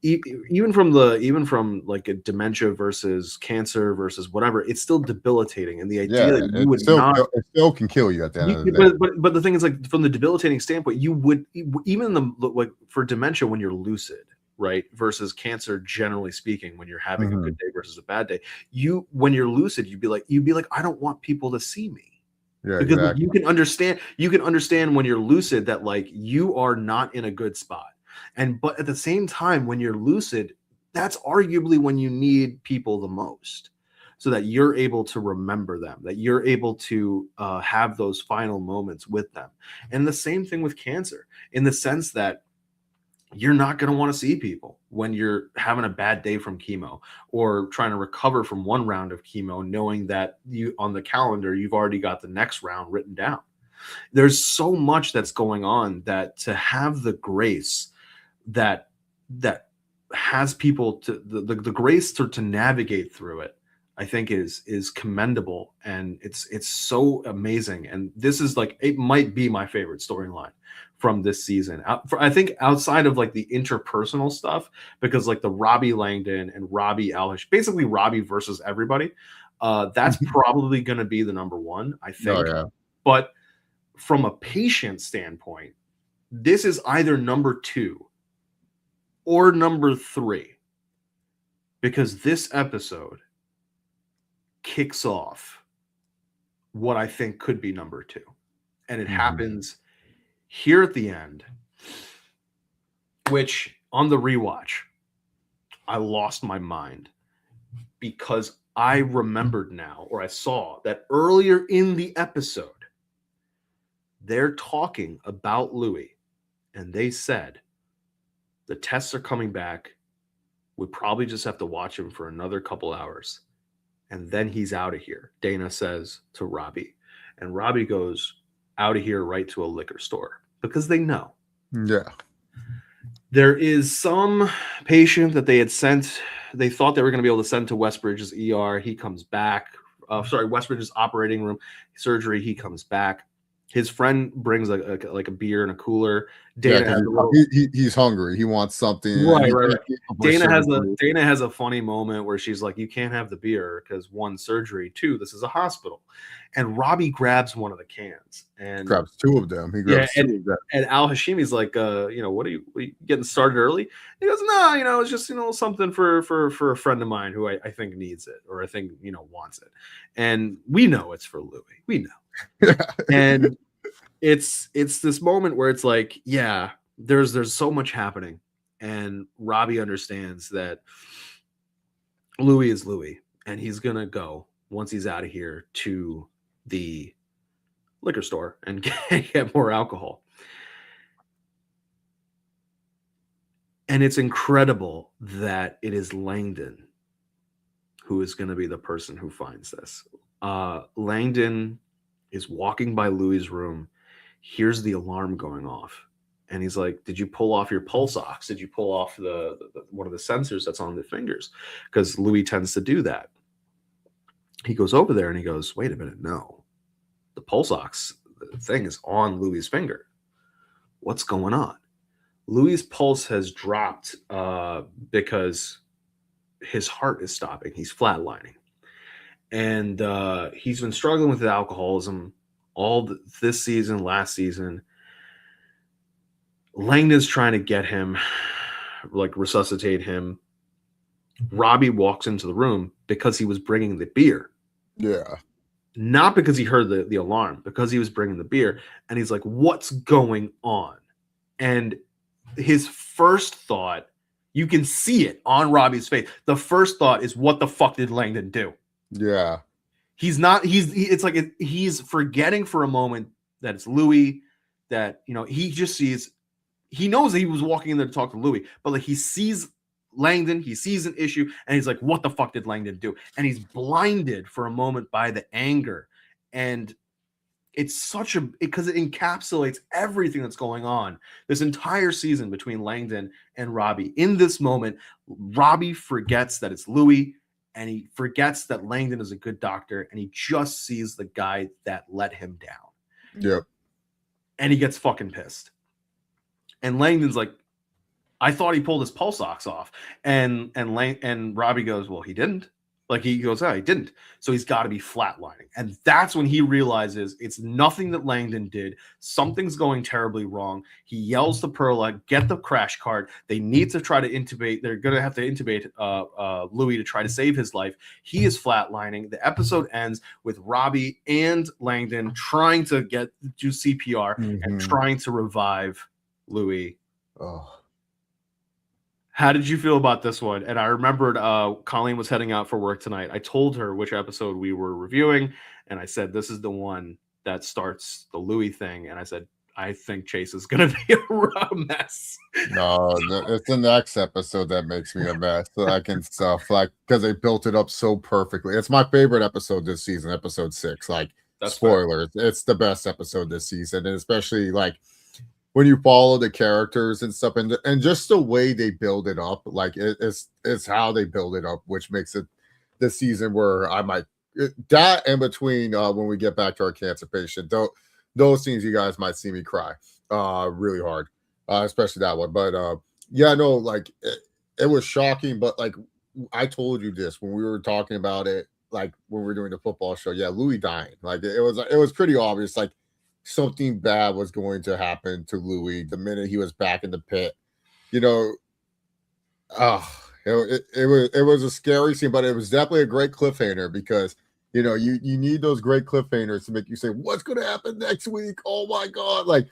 even from like a dementia versus cancer versus whatever, it's still debilitating. And the idea that you would it still can kill you at the end of the day. But the thing is, like, from the debilitating standpoint, you would, even like for dementia, when you're lucid, right, versus cancer, generally speaking, when you're having a good day versus a bad day, when you're lucid, you'd be like, I don't want people to see me. Yeah, because exactly. you can understand when you're lucid that like you are not in a good spot. But at the same time, when you're lucid, that's arguably when you need people the most, so that you're able to remember them, that you're able to have those final moments with them. And the same thing with cancer, in the sense that you're not going to want to see people when you're having a bad day from chemo, or trying to recover from one round of chemo, knowing that on the calendar, you've already got the next round written down. There's so much that's going on, that to have the grace that has people to the grace to navigate through it, I think is commendable, and it's so amazing. And this is like, it might be my favorite storyline from this season. I think outside of like the interpersonal stuff, because like the Robbie Langdon and Robbie Alish, basically Robbie versus everybody, that's probably going to be the number one, I think. Oh, yeah. But from a patient standpoint, this is either number 2 or number 3, because this episode kicks off what I think could be number 2. And it happens here at the end, which on the rewatch, I lost my mind, because I remembered now, or I saw that earlier in the episode, they're talking about Louis, and they said the tests are coming back. We probably just have to watch him for another couple hours, and then he's out of here, Dana says to Robbie. And Robbie goes out of here right to a liquor store because they know. Yeah. There is some patient that they had sent. They thought they were going to be able to send to Westbridge's ER. He comes back. Westbridge's operating room surgery. He comes back. His friend brings like a beer and a cooler. Dana has he's hungry. He wants something. Right. Dana has a funny moment where she's like, "You can't have the beer because one, surgery, two, this is a hospital." And Robbie grabs one of the cans and grabs two of them. He grabs two of them. And Al Hashimi's like, what are you getting started early? He goes, no, it's just something for a friend of mine who I think needs it, or I think wants it. And we know it's for Louis. We know. And it's this moment where it's like, yeah, there's so much happening, and Robbie understands that Louis is Louis, and he's gonna go once he's out of here to the liquor store and get more alcohol. And it's incredible that it is Langdon who is going to be the person who finds this. Langdon is walking by Louis' room, hears the alarm going off, and he's like, "Did you pull off your pulse ox? Did you pull off the one of the sensors that's on the fingers?" Because Louis tends to do that. He goes over there and he goes, "Wait a minute, no. The pulse ox thing is on Louis' finger. What's going on?" Louis' pulse has dropped because his heart is stopping. He's flatlining. And he's been struggling with alcoholism this season, last season. Langdon's trying to get him, resuscitate him. Robbie walks into the room because he was bringing the beer. Yeah. Not because he heard the alarm, because he was bringing the beer. And he's like, "What's going on?" And his first thought, you can see it on Robbie's face. The first thought is, what the fuck did Langdon do? Yeah. He's forgetting for a moment that it's Louis, that, he just sees, he knows that he was walking in there to talk to Louis, but he sees Langdon, he sees an issue, and he's like, what the fuck did Langdon do? And he's blinded for a moment by the anger. And it's because it encapsulates everything that's going on this entire season between Langdon and Robbie. In this moment, Robbie forgets that it's Louis, and he forgets that Langdon is a good doctor, and he just sees the guy that let him down. Yep. And he gets fucking pissed. And Langdon's like, "I thought he pulled his pulse ox off." And Robbie goes, "Well, he didn't." He goes, "Oh, he didn't." So he's got to be flatlining. And that's when he realizes it's nothing that Langdon did. Something's going terribly wrong. He yells to Perla, "Get the crash cart." They need to try to intubate. They're going to have to intubate Louis to try to save his life. He is flatlining. The episode ends with Robbie and Langdon trying to do CPR and trying to revive Louis. Oh. How did you feel about this one? And I remembered Colleen was heading out for work tonight. I told her which episode we were reviewing, and I said, this is the one that starts the Louis thing. And I said, I think Chase is going to be a mess. No, it's the next episode that makes me a mess. Stuff because they built it up so perfectly. It's my favorite episode this season, episode 6. That's spoilers. Fair. It's the best episode this season, and especially when you follow the characters and stuff, and just the way they build it up, it's how they build it up, which makes it the season where I might that in between when we get back to our cancer patient. Those scenes, you guys might see me cry really hard, especially that one. But it was shocking. But I told you this when we were talking about it, when we were doing the football show. Yeah, Louis dying. It was pretty obvious. Something bad was going to happen to Louis the minute he was back in the pit. It was a scary scene, but it was definitely a great cliffhanger because you need those great cliffhangers to make you say, what's going to happen next week? Oh my God.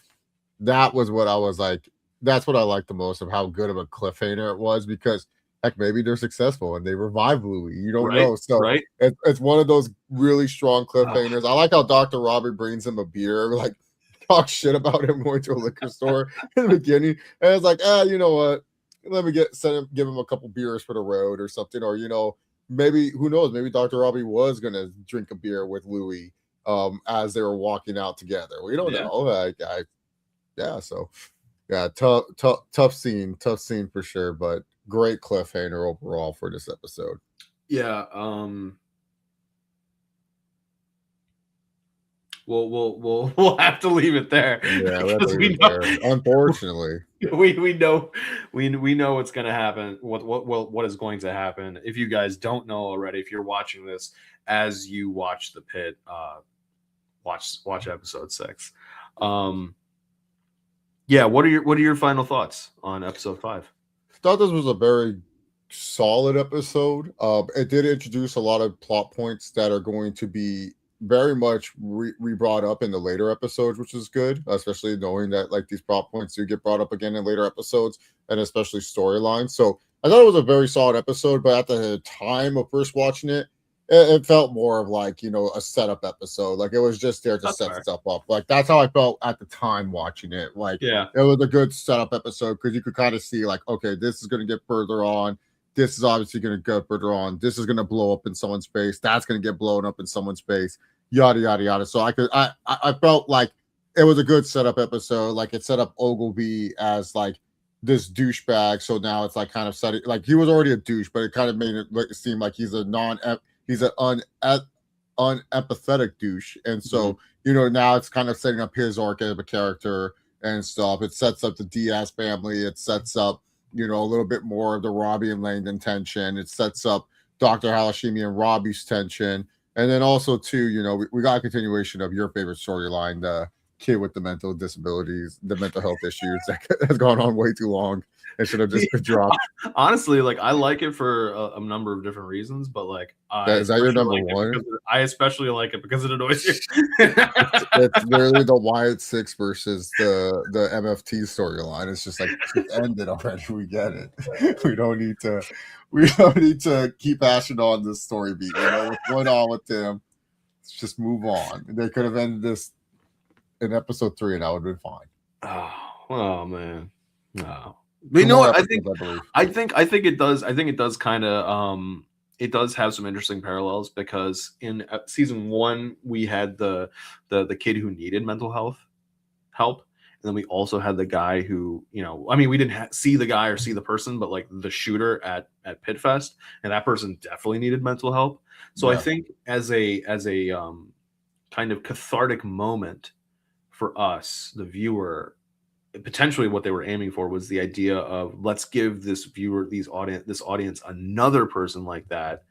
That was what I was like. That's what I liked the most of how good of a cliffhanger it was, because heck, maybe they're successful and they revive Louis. You don't Right, know. So right. it's one of those really strong cliffhangers. I like how Dr. Robbie brings him a beer, like talk shit about him going to a liquor store in the beginning. And it's like, you know what? Let me give him a couple beers for the road or something. Or, maybe, who knows? Maybe Dr. Robbie was going to drink a beer with Louis as they were walking out together. We don't know. So yeah, tough scene for sure, but great cliffhanger overall for this episode. Yeah. We'll have to leave it there. Yeah, we know, unfortunately. we know what's going to happen. What is going to happen? If you guys don't know already, if you're watching this as you watch the Pitt, watch episode 6. Yeah, what are your final thoughts on episode 5? I thought this was a very solid episode. It did introduce a lot of plot points that are going to be very much re-brought up in the later episodes, which is good, especially knowing that like these plot points do get brought up again in later episodes, and especially storylines. So I thought it was a very solid episode, but at the time of first watching it, it felt more of like, a setup episode. Like it was just there to set stuff up. Like that's how I felt at the time watching it. Like it was a good setup episode because you could kind of see like, okay, this is going to get further on. This is obviously going to go further on. This is going to blow up in someone's face. That's going to get blown up in someone's face. Yada yada yada. So I felt like it was a good setup episode. Like it set up Ogilvy as like this douchebag. So now it's like kind of setting like he was already a douche, but it kind of made it seem like he's an unempathetic douche. And so now it's kind of setting up his arc as a character and stuff. It sets up the Diaz family. It sets up a little bit more of the Robbie and Langdon tension. It sets up Dr. Halashimi and Robbie's tension. And then also, too, we got a continuation of your favorite storyline, the kid with the mental disabilities, the mental health issues that has gone on way too long and should have just been dropped. Honestly, like I like it for a number of different reasons, but like is that your number one? I especially like it because it annoys you. it's literally the Wyatt 6 versus the MFT storyline. It's just like just end it already. We get it. We don't need to keep hashing on this story beat. What's going on with them. Let's just move on. They could have ended this in episode 3 and I would have been fine. Oh man. No. But you know what? I think it does. I think it does kind of. It does have some interesting parallels because in season 1 we had the kid who needed mental health help, and then we also had the guy who we didn't see the guy or see the person, but like the shooter at Pitt Fest, and that person definitely needed mental help. So I think as a kind of cathartic moment for us, the viewer. Potentially what they were aiming for was the idea of let's give this viewer, this audience another person like that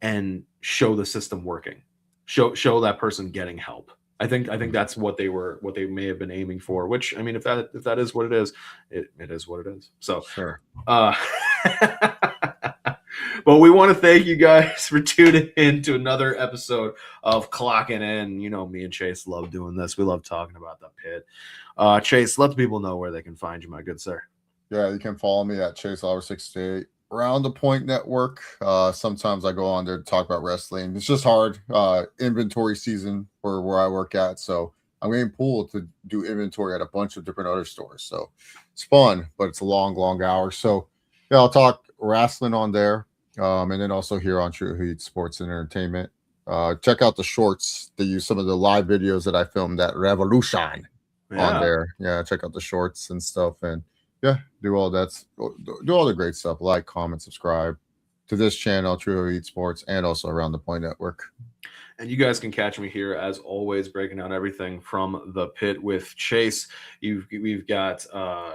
and show the system working, show that person getting help. I think that's what they may have been aiming for, which I mean, if that is what it is, it is what it is. So sure. But we want to thank you guys for tuning in to another episode of Clocking In. Me and Chase love doing this. We love talking about the Pitt. Chase, let the people know where they can find you, my good sir. Yeah, you can follow me at ChaseOver68 around the Point Network. Sometimes I go on there to talk about wrestling. It's just hard. Inventory season for where I work at. So I'm getting pulled to do inventory at a bunch of different other stores. So it's fun, but it's a long hour. So yeah, I'll talk wrestling on there. And then also here on True Heat Sports and Entertainment. Check out the shorts. They use some of the live videos that I filmed at Revolution on there. Yeah, check out the shorts and stuff. And yeah, do all the great stuff. Like, comment, subscribe to this channel, True Heat Sports, and also around the Point Network. And you guys can catch me here, as always, breaking down everything from the Pit with Chase. We've got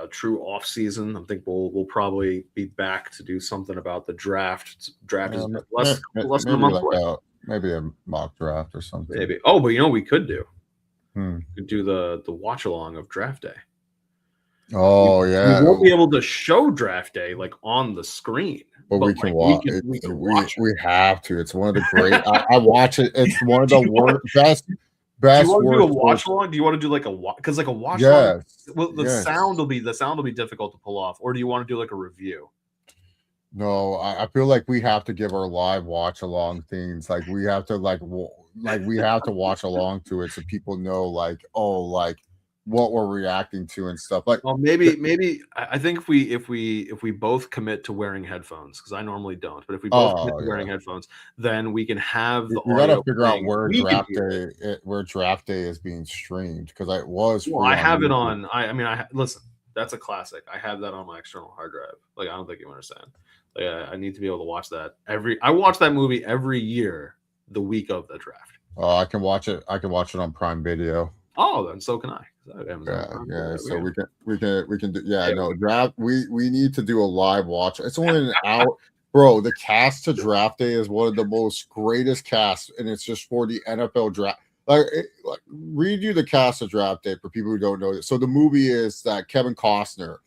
true off season. I think we'll probably be back to do something about the draft. Draft is less than a month away. Maybe a mock draft or something. Maybe. Oh, but we could do. We could do the watch along of draft day. Oh yeah. We won't be able to show draft day like on the screen. But we can watch. We have to. It's one of the great. I watch it. It's one of the best. Do you want to do a watch along? Do you want to do like a watch? Because like a watch along, well, the sound will be difficult to pull off. Or do you want to do like a review? No, I feel like we have to give our live watch along things. Like we have to we have to watch along to it so people know like what we're reacting to and stuff. Like Well, maybe I think if we both commit to wearing headphones, because I normally don't, but if we both commit oh to wearing yeah. headphones, then we can have the We got to audio figure out playing. where We can hear it. draft day is being streamed because it was Well, free I on have it YouTube. on. I listen. That's a classic. I have that on my external hard drive. Like, I don't think you understand. Like, I need to be able to watch that I watch that movie every year, the week of the draft. I can watch it. I can watch it on Prime Video. Oh, then so can I. 'Cause I have Amazon Yeah, Prime. yeah. So Yeah. we can do. Yeah, Yeah. no draft. We need to do a live watch. It's only an hour, bro. The cast to draft day is one of the most greatest casts, and it's just for the NFL draft. Read you the cast of draft day for people who don't know this. So the movie is that Kevin Costner,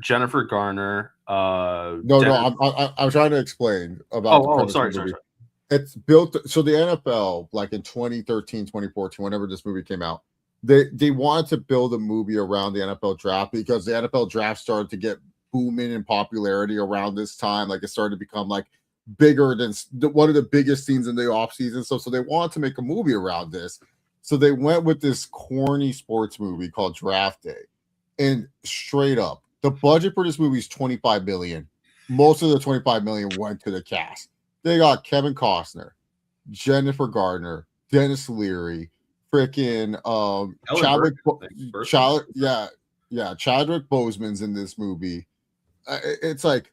Jennifer Garner. I'm trying to explain about the premise Sorry, of the movie. sorry. It's built so the NFL, like in 2013, 2014, whenever this movie came out, they wanted to build a movie around the NFL draft because the NFL draft started to get booming in popularity around this time. Like it started to become like bigger than one of the biggest scenes in the offseason. So they wanted to make a movie around this. So they went with this corny sports movie called Draft Day. And straight up, the budget for this movie is 25 million. Most of the 25 million went to the cast. They got Kevin Costner, Jennifer Gardner, Dennis Leary, freaking Chadwick, Chadwick Boseman's in this movie. It's like,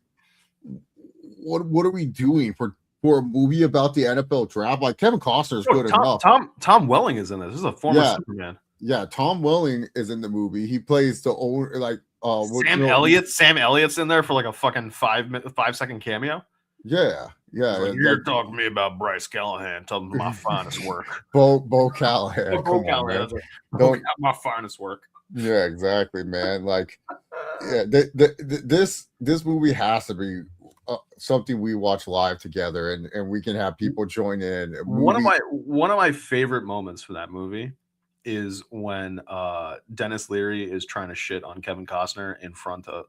what are we doing for a movie about the NFL draft? Like Kevin Costner is good enough. Tom Welling is in this. This is a former Superman. Yeah, Tom Welling is in the movie. He plays the owner, like Sam Elliott. Sam Elliott's in there for like a fucking 5-second cameo. Yeah. Like, you're talking to me about Bryce Callahan. Tell him my finest work. Bo Callahan. Bo Callahan. Don't my finest work. Yeah, exactly, man. Like, yeah, this movie has to be something we watch live together, and we can have people join in. One of my favorite moments for that movie is when Dennis Leary is trying to shit on Kevin Costner in front of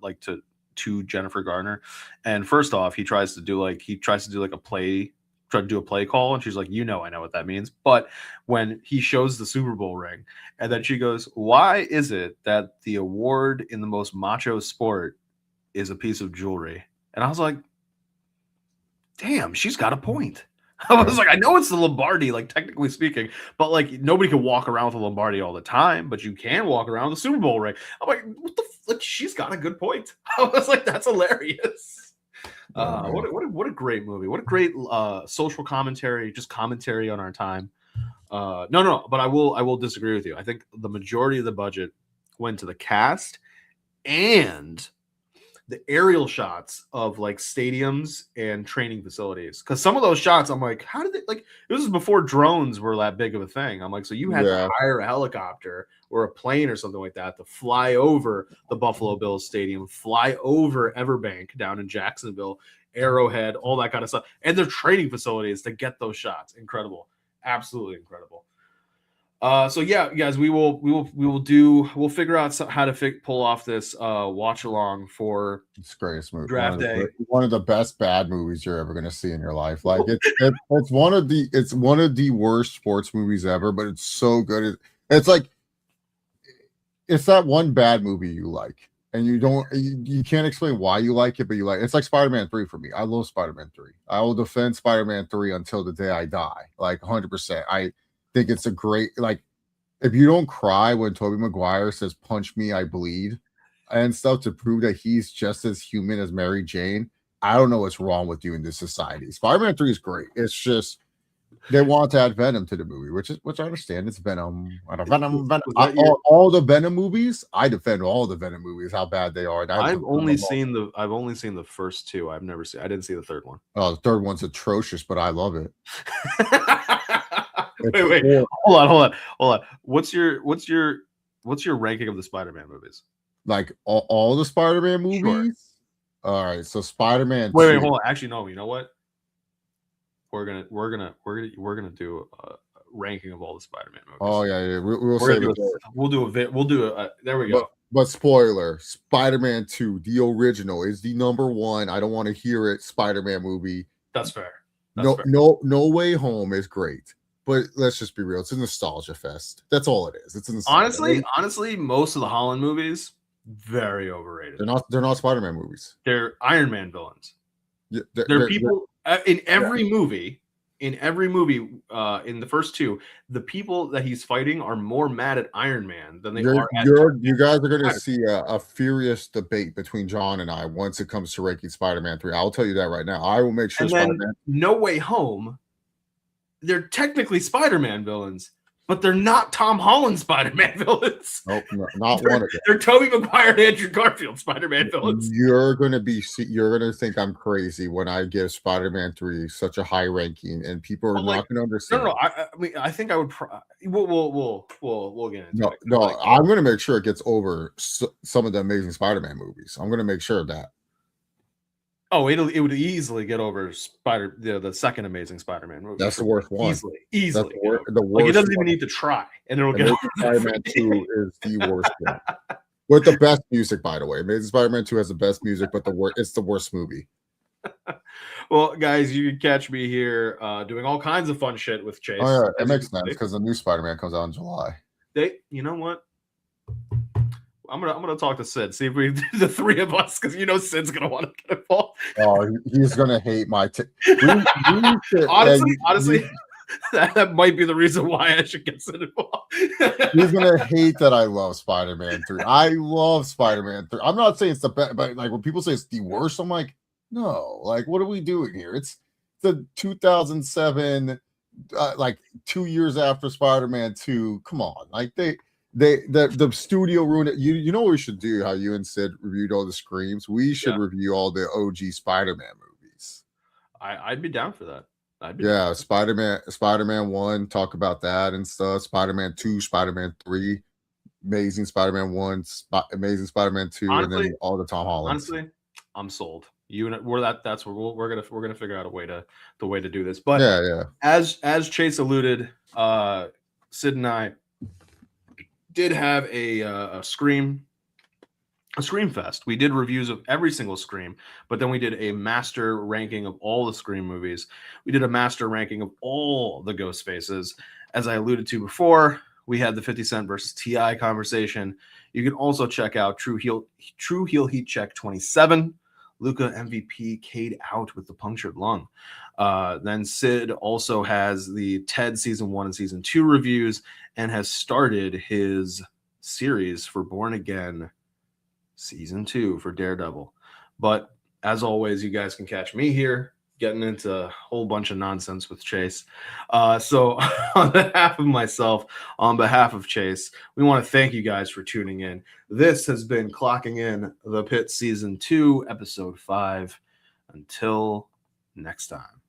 to Jennifer Garner, and first off, he tries to do a play call, and she's like, I know what that means. But when he shows the Super Bowl ring, and then she goes, why is it that the award in the most macho sport is a piece of jewelry? And I was like, damn, she's got a point. I was like, I know it's the Lombardi, like technically speaking, but like nobody can walk around with a Lombardi all the time, but you can walk around with a Super Bowl ring. I'm like, what the like? She's got a good point. I was like, that's hilarious. What a great movie. What a great social commentary, just commentary on our time. No, but I will disagree with you. I think the majority of the budget went to the cast and the aerial shots of like stadiums and training facilities. Because some of those shots, I'm like, how did they like? This was before drones were that big of a thing. I'm like, so you had to hire a helicopter or a plane or something like that to fly over the Buffalo Bills stadium, fly over Everbank down in Jacksonville, Arrowhead, all that kind of stuff, and their training facilities to get those shots. Incredible, absolutely incredible. So yeah, guys, we'll figure out how to pull off this watch along for it's greatest movie, draft day. One of the best bad movies you're ever gonna see in your life. Like it's one of the worst sports movies ever, but it's so good. It's like it's that one bad movie you like, and you can't explain why you like it, but you like it's like Spider-Man 3 for me. I love Spider-Man 3. I will defend Spider-Man 3 until the day I die, like 100%. I think it's a great, like, if you don't cry when Tobey Maguire says punch me I bleed and stuff to prove that he's just as human as Mary Jane, I don't know what's wrong with you in this society. Spider-Man 3 is great. It's just they want to add Venom to the movie, which I understand. It's Venom. Venom. All the Venom movies, I defend all the Venom movies, how bad they are. I've only seen the first two. I didn't see the third one. Oh, the third one's atrocious, but I love it. Wait, hold on. What's your ranking of the Spider-Man movies? Like all the Spider-Man movies? Sure. All right, so Spider-Man. Wait, hold on. Actually, no. You know what? We're gonna do a ranking of all the Spider-Man movies. Oh yeah. We'll do a. There we go. But spoiler, Spider-Man 2, the original, is the #1. I don't want to hear it. Spider-Man movie. That's fair. That's fair. No Way Home is great. But let's just be real. It's a nostalgia fest. That's all it is. It's a nostalgia. Honestly, most of the Holland movies, very overrated. They're not Spider-Man movies. They're Iron Man villains. Yeah, they're people in every movie. In every movie, in the first two, the people that he's fighting are more mad at Iron Man than they are at you guys are going to see a furious debate between John and I once it comes to ranking Spider-Man 3. I'll tell you that right now. I will make sure Spider-Man. No Way Home, they're technically Spider-Man villains, but they're not Tom Holland Spider-Man villains. Nope, not one of them. They're Tobey Maguire and Andrew Garfield Spider-Man villains. You're gonna think I'm crazy when I give Spider-Man 3 such a high ranking, and people are not gonna understand. No. I mean, I think I would. We'll get into it. No. I'm gonna make sure it gets over some of the Amazing Spider-Man movies. I'm gonna make sure of that. Oh, it would easily get over the second Amazing Spider-Man movie. That's the worst one. Easily. The worst. It doesn't even need to try, and it'll get over. Spider-Man 2 is the worst one. With the best music, by the way. Amazing Spider-Man 2 has the best music, but it's the worst movie. Well, guys, you can catch me here doing all kinds of fun shit with Chase. Oh yeah, it makes sense because the new Spider-Man comes out in July. You know what? I'm gonna talk to Sid, see if we the three of us, because Sid's gonna want to get involved. Oh, he's gonna hate my. Honestly, that might be the reason why I should get Sid involved. He's gonna hate that I love Spider-Man 3. I love Spider-Man 3. I'm not saying it's the best, but like when people say it's the worst, I'm like, no. Like, what are we doing here? It's the 2007, like 2 years after Spider-Man 2. Come on, like the studio ruined it. You know what we should do? How you and Sid reviewed all the Screams. We should review all the OG Spider-Man movies. I'd be down for that. Spider-Man 1, talk about that and stuff. Spider-Man 2, Spider-Man 3, Amazing Spider-Man 1, Amazing Spider-Man 2, honestly, and then all the Tom Holland. Honestly, I'm sold. That's where we're gonna figure out the way to do this. But as Chase alluded, Sid and I did have a Scream Fest. We did reviews of every single Scream, but then we did a master ranking of all the Scream movies. We did a master ranking of all the Ghostfaces. As I alluded to before, we had the 50 Cent versus T.I. conversation. You can also check out True Heel Heat Check 27. Luca MVP K'd out with the punctured lung. Then Sid also has the Ted season 1 and season 2 reviews and has started his series for Born Again season 2 for Daredevil. But as always, you guys can catch me here getting into a whole bunch of nonsense with Chase. So on behalf of myself, on behalf of Chase, we want to thank you guys for tuning in. This has been Clocking In the Pitt season 2, episode 5. Until next time.